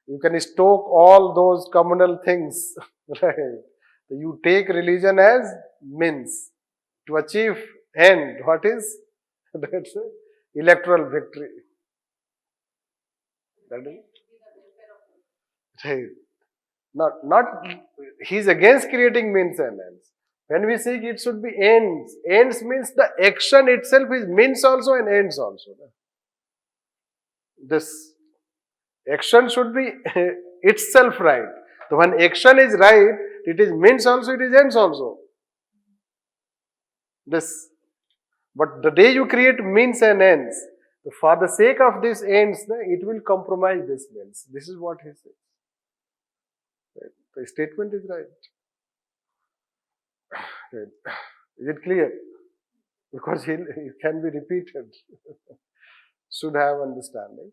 Speaker 2: You can stoke all those communal things. Right. You take religion as means to achieve end. What is? That's electoral victory. That is right. Not he's against creating means and ends. When we say it should be ends, ends means the action itself is means also and ends also. This action should be itself right. So when action is right, it is means also, it is ends also. This, but the day you create means and ends, for the sake of these ends, it will compromise this means. This is what he says. Right. The statement is right. Right. Is it clear? Because it can be repeated. Should have understanding.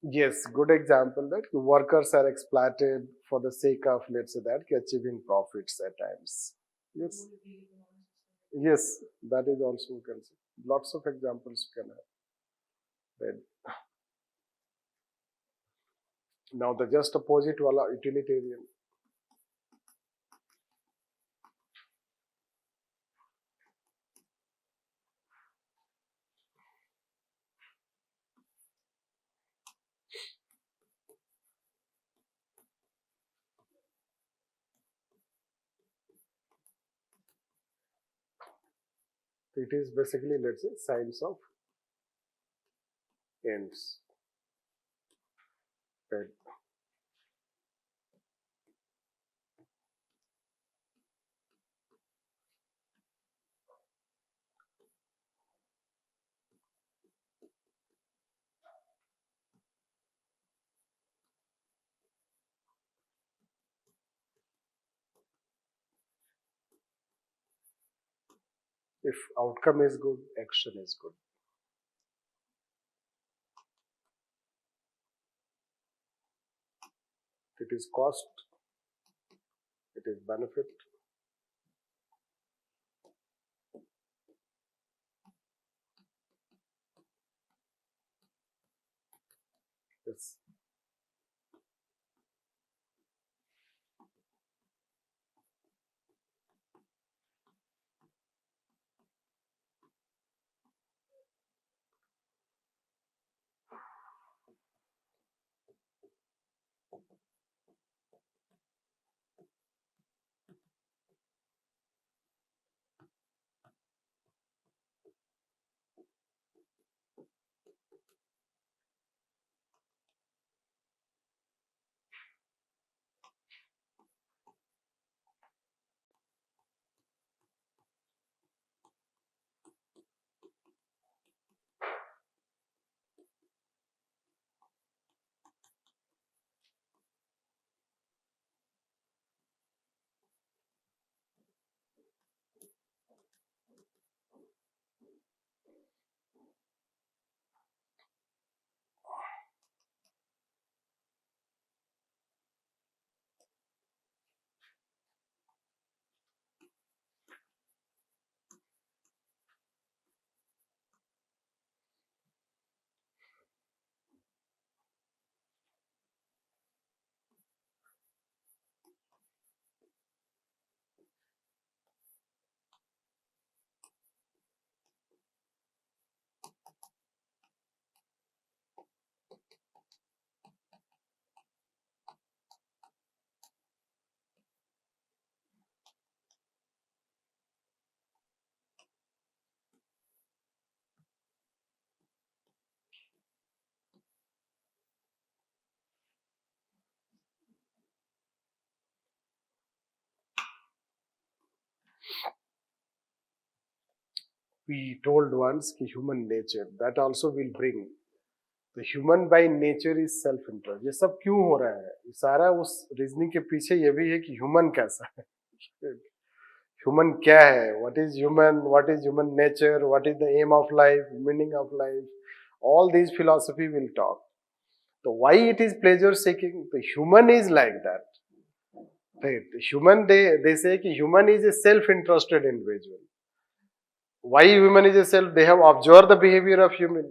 Speaker 2: Yes, good example that workers are exploited for the sake of, let's say that, achieving profits at times. Yes. Yes, that is also considered. Lots of examples you can have. Right. Now the just opposite wala utilitarian. It is basically, let's say, science of ends. Right. If outcome is good, action is good. It is cost, it is benefit. Yes. we told once कि human nature, that also will bring. The human by nature is self-interest. ये सब क्यों हो रहा है? सारा उस reasoning के पीछे ये भी है कि ह्यूमन कैसा है, ह्यूमन क्या है, what is human nature, what is the aim of life, meaning of life, all these philosophy will talk. So why it is pleasure seeking? The human is like that. Right? The human, they say that human is a self-interested individual. Why human is a self? They have observed the behavior of human.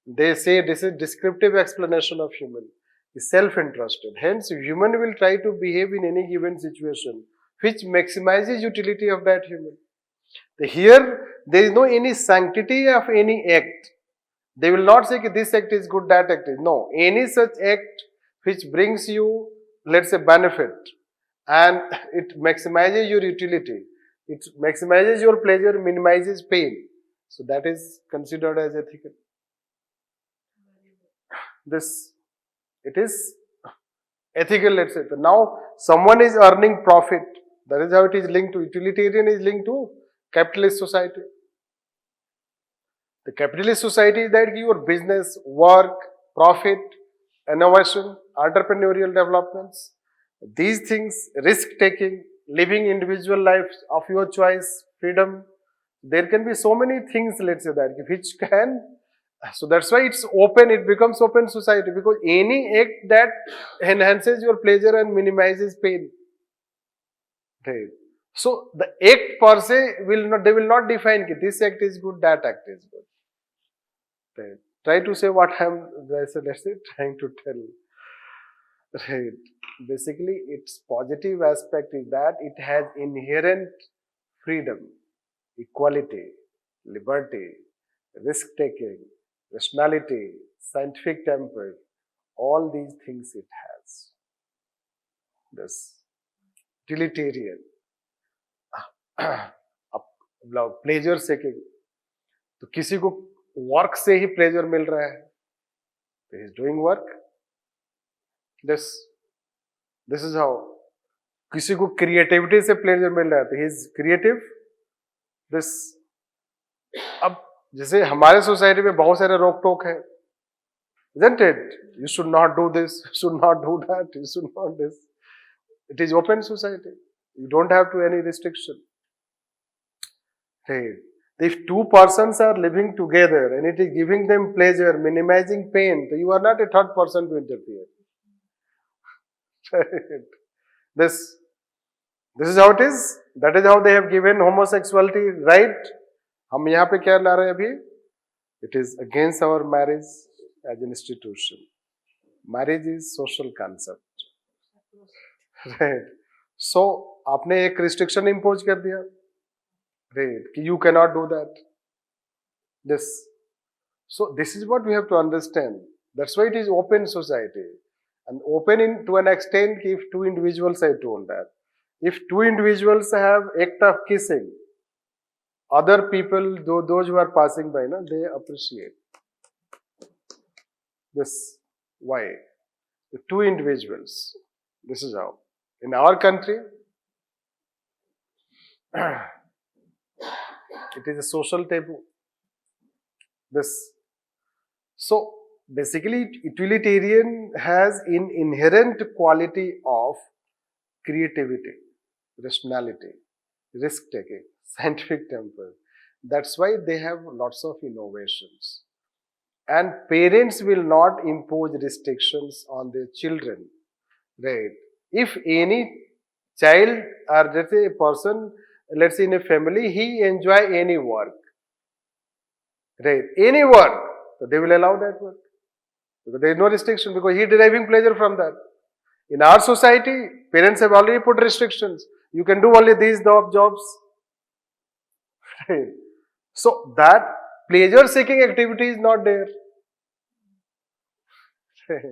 Speaker 2: They say this is descriptive explanation of human. Is self-interested. Hence, human will try to behave in any given situation which maximizes utility of that human. Here, there is no any sanctity of any act. They will not say that this act is good, that act is. No, any such act which brings you, let's say, benefit and it maximizes your utility, it maximizes your pleasure, minimizes pain. So that is considered as ethical. It is ethical, let's say. So now someone is earning profit. That is how it is linked to, utilitarian is linked to capitalist society. The capitalist society is that your business, work, profit, innovation, entrepreneurial developments, these things, risk taking, living individual lives of your choice, freedom. There can be so many things, let's say that, which can, so that's why it's open, it becomes open society, because any act that enhances your pleasure and minimizes pain. Right. So the act per se will not, they will not define that this act is good, that act is good. Right. Try to say what I'm, let's say, trying to tell. Right. Basically, its positive aspect is that it has inherent freedom, equality, liberty, risk-taking, rationality, scientific temper. All these things it has. This utilitarian, pleasure seeking. तो किसी को work से ही pleasure मिल रहा है, तो he is doing work. This is how. किसी को creativity से प्लेजर मिल रहा है, तो ही इज क्रिएटिव. दिस, अब जैसे हमारे सोसाइटी में बहुत सारे रोक टोक है, isn't it? You should not do this, you should not do that, you should not this. It is open society. You don't have to any restriction. Right. If two persons are living together and it is giving them pleasure, minimizing pain, so you are not a third person to interfere. Right. This is how it is. That is how they have given homosexuality right. हम यहाँ पे क्या ला रहे हैं अभी? It is against our marriage as an institution. Marriage is social concept. Right. So आपने एक restriction impose कर दिया. Right. You cannot do that. This. So this is what we have to understand. That's why it is open society. And open to an extent if two individuals, I told that. If two individuals have act of kissing, other people, those who are passing by, they appreciate. This. Why? The two individuals. This is how. In our country, it is a social taboo. This. So, basically, utilitarian has an inherent quality of creativity, rationality, risk-taking, scientific temper. That's why they have lots of innovations. And parents will not impose restrictions on their children. Right? If any child or let's say a person, let's say in a family, he enjoy any work. Right? Any work. So they will allow that work. Because there is no restriction because he is deriving pleasure from that. In our society, parents have already put restrictions. You can do only these jobs. Right? So that pleasure seeking activity is not there. Right?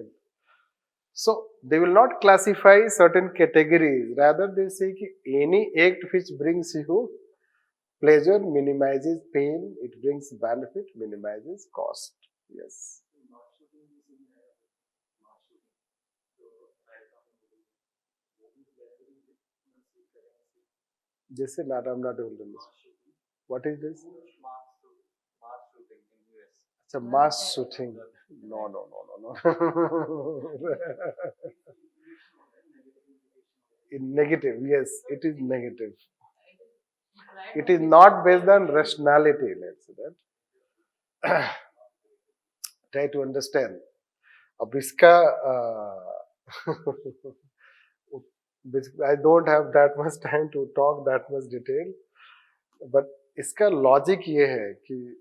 Speaker 2: So they will not classify certain categories. Rather they say any act which brings you pleasure minimizes pain, it brings benefit, minimizes cost. Yes. Just say not, I'm not able to understand. What is this? It's a mass shooting. No. In negative, yes, it is negative. It is not based on rationality, let's say that. Try to understand. अब इसका I don't have that much time to talk that much detail, but इसका logic ये है कि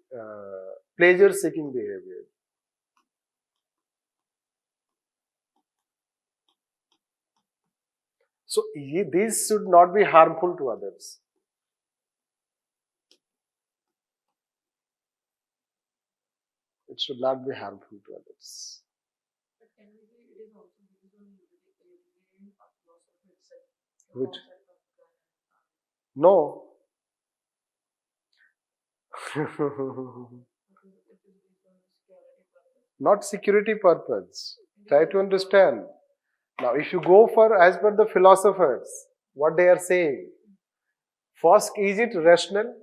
Speaker 2: pleasure seeking behavior. So these should not be harmful to others. It should not be harmful to others. Which? No. Not security purpose. Try to understand. Now, if you go for, as per the philosophers, what they are saying, first, is it rational?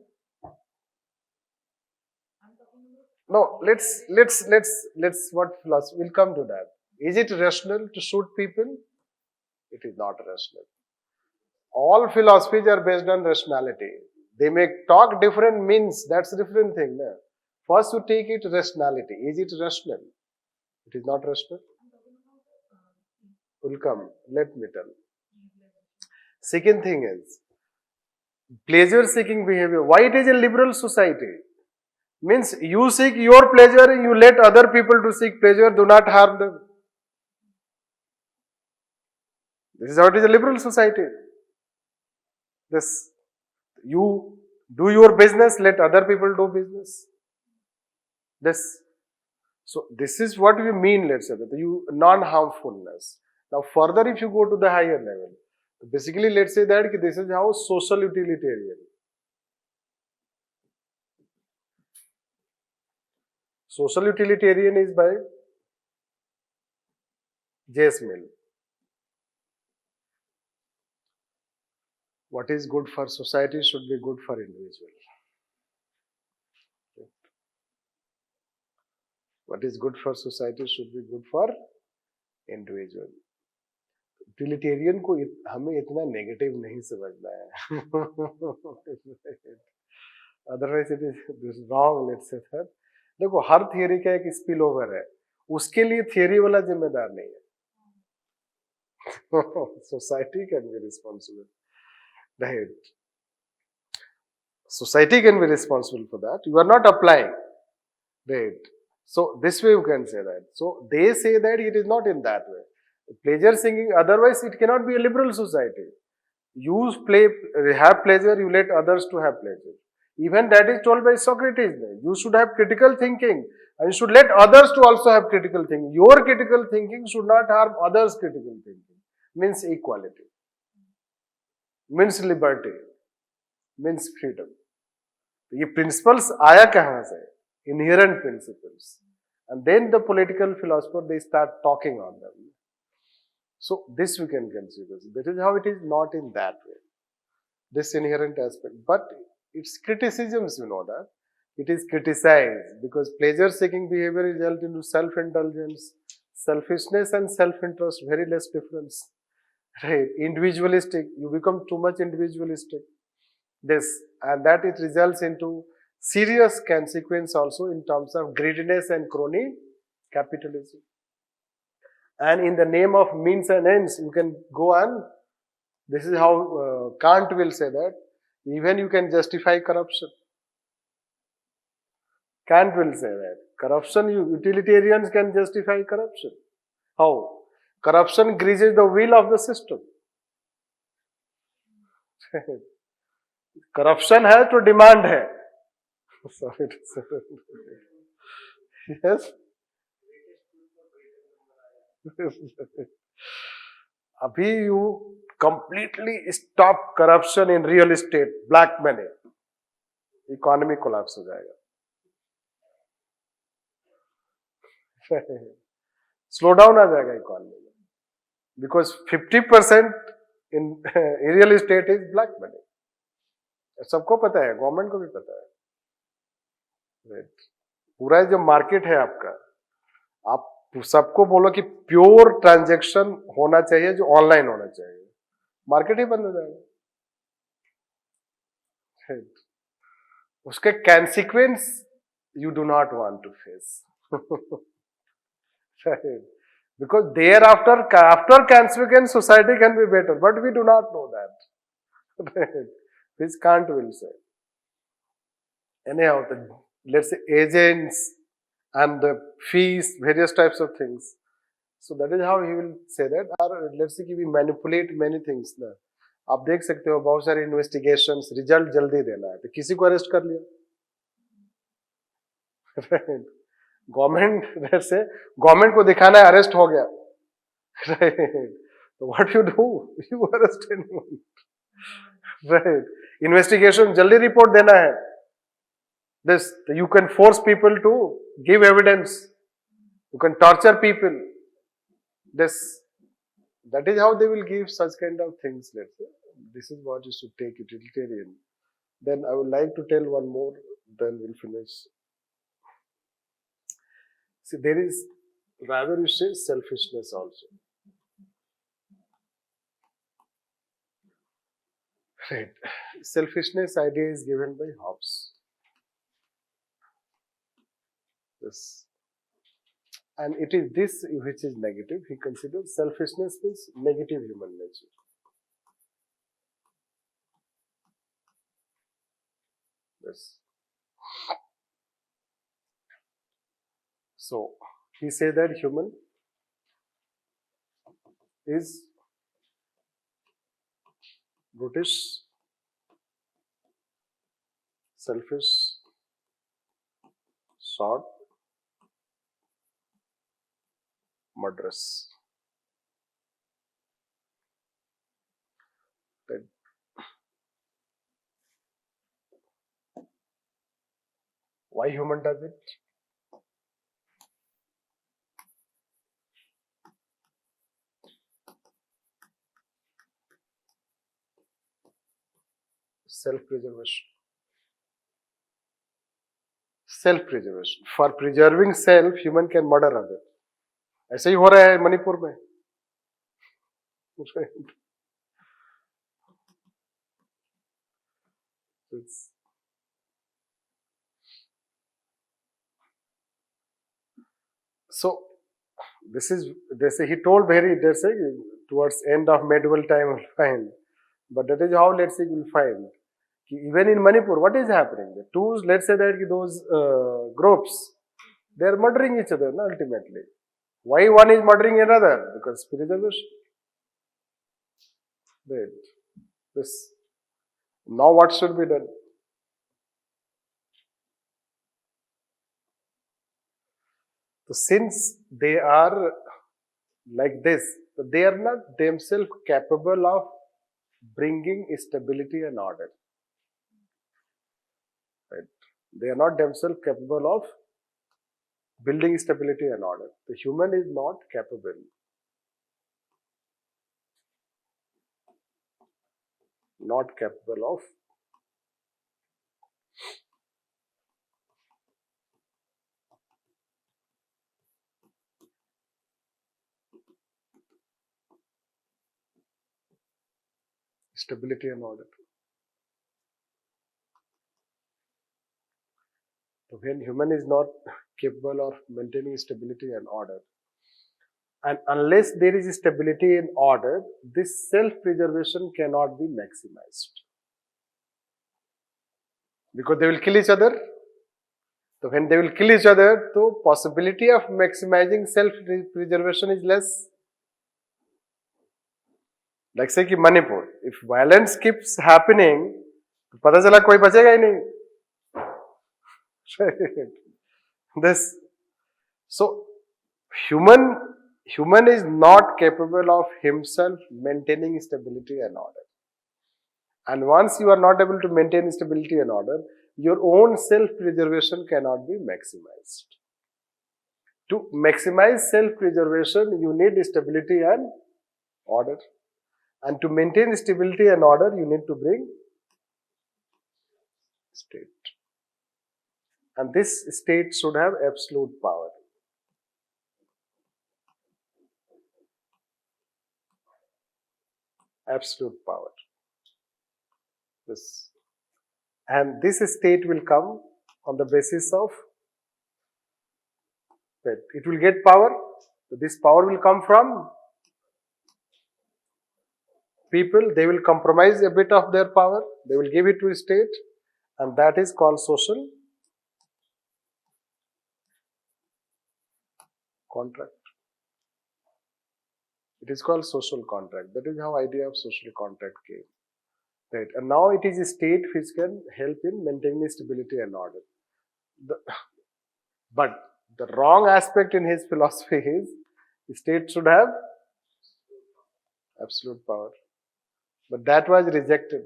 Speaker 2: No, let's what philosophy, we'll come to that. Is it rational to shoot people? It is not rational. All philosophies are based on rationality. They may talk different means, that's a different thing. No? First you take it rationality. Is it rational? It is not rational. Will come, let me tell. Second thing is, pleasure seeking behavior. Why it is a liberal society? Means you seek your pleasure, you let other people to seek pleasure, do not harm them. This is how it is a liberal society. This, you do your business, let other people do business. This. So this is what we mean, let's say, that you non-harmfulness. Now further, if you go to the higher level, basically let's say that this is how social utilitarian. Social utilitarian is by J.S. Mill. What is good for society should be good for individual. What is good for society should be good for individual. Utilitarian को हमें इतना negative नहीं समझना है. Otherwise it is wrong, let's say that. देखो हर theory का एक spill over है, उसके लिए थियरी वाला जिम्मेदार नहीं है. Society can be responsible. Right. Society can be responsible for that. You are not applying. Right. So this way you can say that. So they say that it is not in that way. Pleasure seeking, otherwise it cannot be a liberal society. You have pleasure, you let others to have pleasure. Even that is told by Socrates. You should have critical thinking and you should let others to also have critical thinking. Your critical thinking should not harm others' critical thinking. Means equality. Means liberty. Means freedom. ये principles आया कहाँ से? Inherent principles. And then the political philosopher, they start talking on them. So this we can consider. That is how it is not in that way. This inherent aspect. But its criticisms, you know that. It is criticized because pleasure-seeking behavior is held into self-indulgence, selfishness and self-interest, very less difference. Right? Individualistic, you become too much individualistic. This, and that it results into serious consequence also in terms of greediness and crony capitalism. And in the name of means and ends, you can go on. This is how Kant will say that. Even you can justify corruption. Kant will say that. Corruption, utilitarians can justify corruption. How? Corruption greases the wheel of the system. Corruption है तो demand है. Sorry to say that. Yes. अभी you completely stop corruption in real estate, black money, economy collapse हो जाएगा. Slow down आ जाएगा economy में, because 50% in real estate is black money. सबको पता है, गवर्नमेंट को भी पता है. Right. पूरा जो मार्केट है आपका, आप सबको बोलो कि प्योर ट्रांजैक्शन होना चाहिए जो ऑनलाइन होना चाहिए, मार्केट ही बंद हो जाएगा। उसके consequence you do not want to face. Right. Because thereafter, after consequence, society can be better, but we do not know that. Right. This can't will say. Anyhow, let's say agents and the fees, various types of things. So that is how he will say that. Or let's say we manipulate many things. ना आप देख सकते हो बहुत सारे investigations, result जल्दी देना है तो किसी को अरेस्ट कर लिया। गवर्नमेंट से गवर्नमेंट को दिखाना है अरेस्ट हो गया। तो what you do, you arrest anyone. Right, investigation जल्दी रिपोर्ट देना है, this you can force people to give evidence, you can torture people, that is how they will give such kind of things. Let's say this is what you should take utilitarian. Then I would like to tell one more, then we'll finish. See, there is, rather you say, selfishness also. Right. Selfishness idea is given by Hobbes. Yes. And it is this which is negative. He considers selfishness means negative human nature. Yes. So, he says that human is brutish, selfish, short, murderous. Right. Why human does it? Self-preservation. Self-preservation. For preserving self, human can murder other. ऐसे ही हो रहा है मणिपुर में. So this is, they say, he told very, they say, towards end of medieval time we'll find, but that is how, let's say, we'll find even in Manipur what is happening, the two, let's say that those groups, they are murdering each other, no, ultimately. Why one is murdering another? Because preservation. Right. This. Now what should be done? So since they are like this, they are not themselves capable of bringing stability and order. Right? They are not themselves capable of building stability and order. The human is not capable. Not capable of stability and order. So when human is not capable of maintaining stability and order, and unless there is stability and order, this self-preservation cannot be maximized. Because they will kill each other. So when they will kill each other, the possibility of maximizing self-preservation is less. Like say कि Manipur, if violence keeps happening, तो पता चला कोई बचेगा ही नहीं. This, so human is not capable of himself maintaining stability and order. And once you are not able to maintain stability and order, your own self-preservation cannot be maximized. To maximize self-preservation, you need stability and order. And to maintain stability and order, you need to bring state. And this state should have absolute power. Absolute power. This. And this state will come on the basis of that it will get power. So this power will come from people. They will compromise a bit of their power. They will give it to a state, and that is called social contract. It is called social contract. That is how idea of social contract came. Right. And now it is a state which can help in maintaining stability and order. But the wrong aspect in his philosophy is the state should have absolute power. But that was rejected.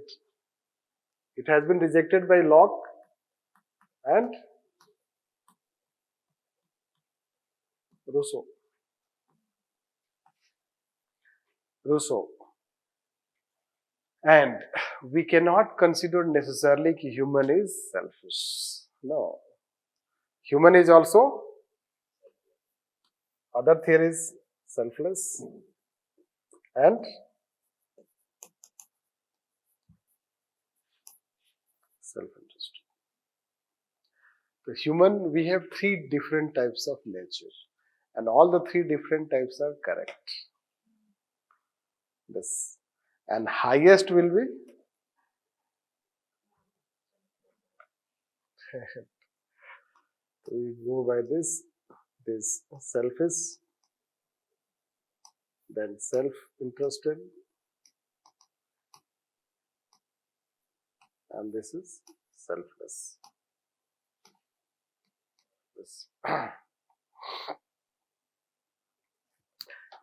Speaker 2: It has been rejected by Locke and Rousseau. And we cannot consider necessarily that human is selfish. No. Human is also other theories selfless and self-interest. The human, we have three different types of nature, and all the three different types are correct. This. And highest will be we go by this selfish, then self-interested, and this is selfless. This.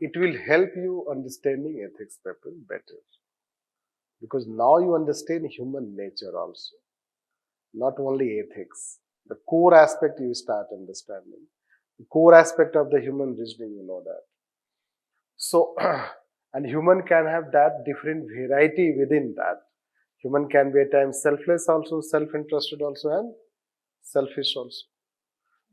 Speaker 2: It will help you understanding ethics people better, because now you understand human nature also, not only ethics. The core aspect you start understanding. The core aspect of the human reasoning, you know that. So, and human can have that different variety within that. Human can be at times selfless also, self-interested also, and selfish also.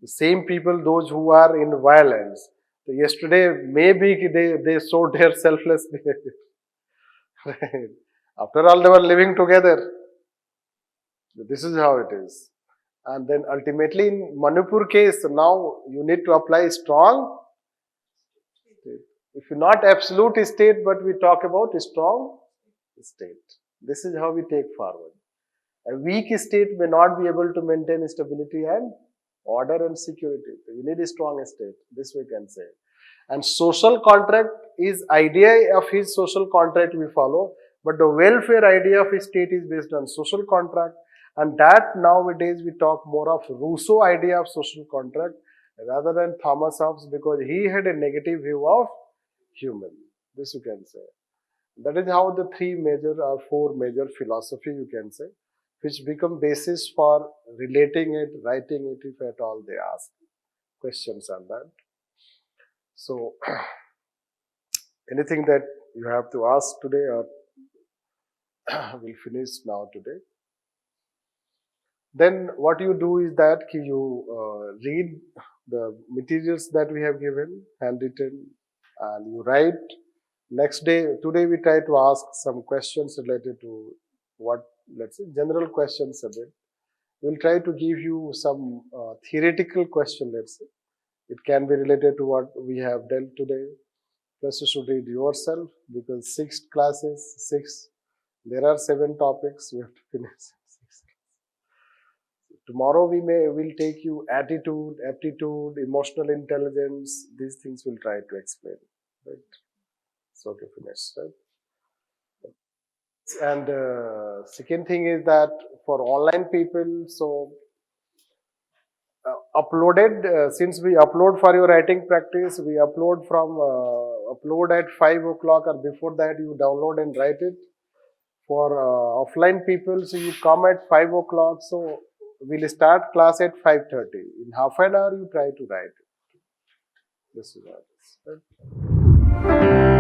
Speaker 2: The same people, those who are in violence, so yesterday maybe they showed their selfless behavior. Right? After all, they were living together. This is how it is. And then ultimately in Manipur case, now you need to apply strong state. If not absolute state, but we talk about strong state. This is how we take forward. A weak state may not be able to maintain stability and order and security. You need a strong state. This we can say. And social contract is idea of his social contract we follow, but the welfare idea of his state is based on social contract. And that nowadays we talk more of Rousseau idea of social contract rather than Thomas Hobbes, because he had a negative view of human. This you can say. That is how the three major or four major philosophy you can say, which become basis for relating it, writing it if at all they ask questions on that. So, anything that you have to ask today, or we'll finish now today. Then what you do is that you read the materials that we have given, handwritten, and you write. Next day, today we try to ask some questions related to what, let's say, general questions a bit. We'll try to give you some theoretical question, let's say. It can be related to what we have dealt today. Plus you should read yourself, because 6 classes, there are 7 topics, we have to finish 6. Tomorrow we'll take you attitude, aptitude, emotional intelligence. These things we'll try to explain, right? So to finish, right? And second thing is that for online people, so uploaded, since we upload for your writing practice, we upload from upload at 5 o'clock, or before that you download and write it. For offline people, so you come at 5 o'clock, so we'll start class at 5:30. In half an hour you try to write it. This is what it is, right?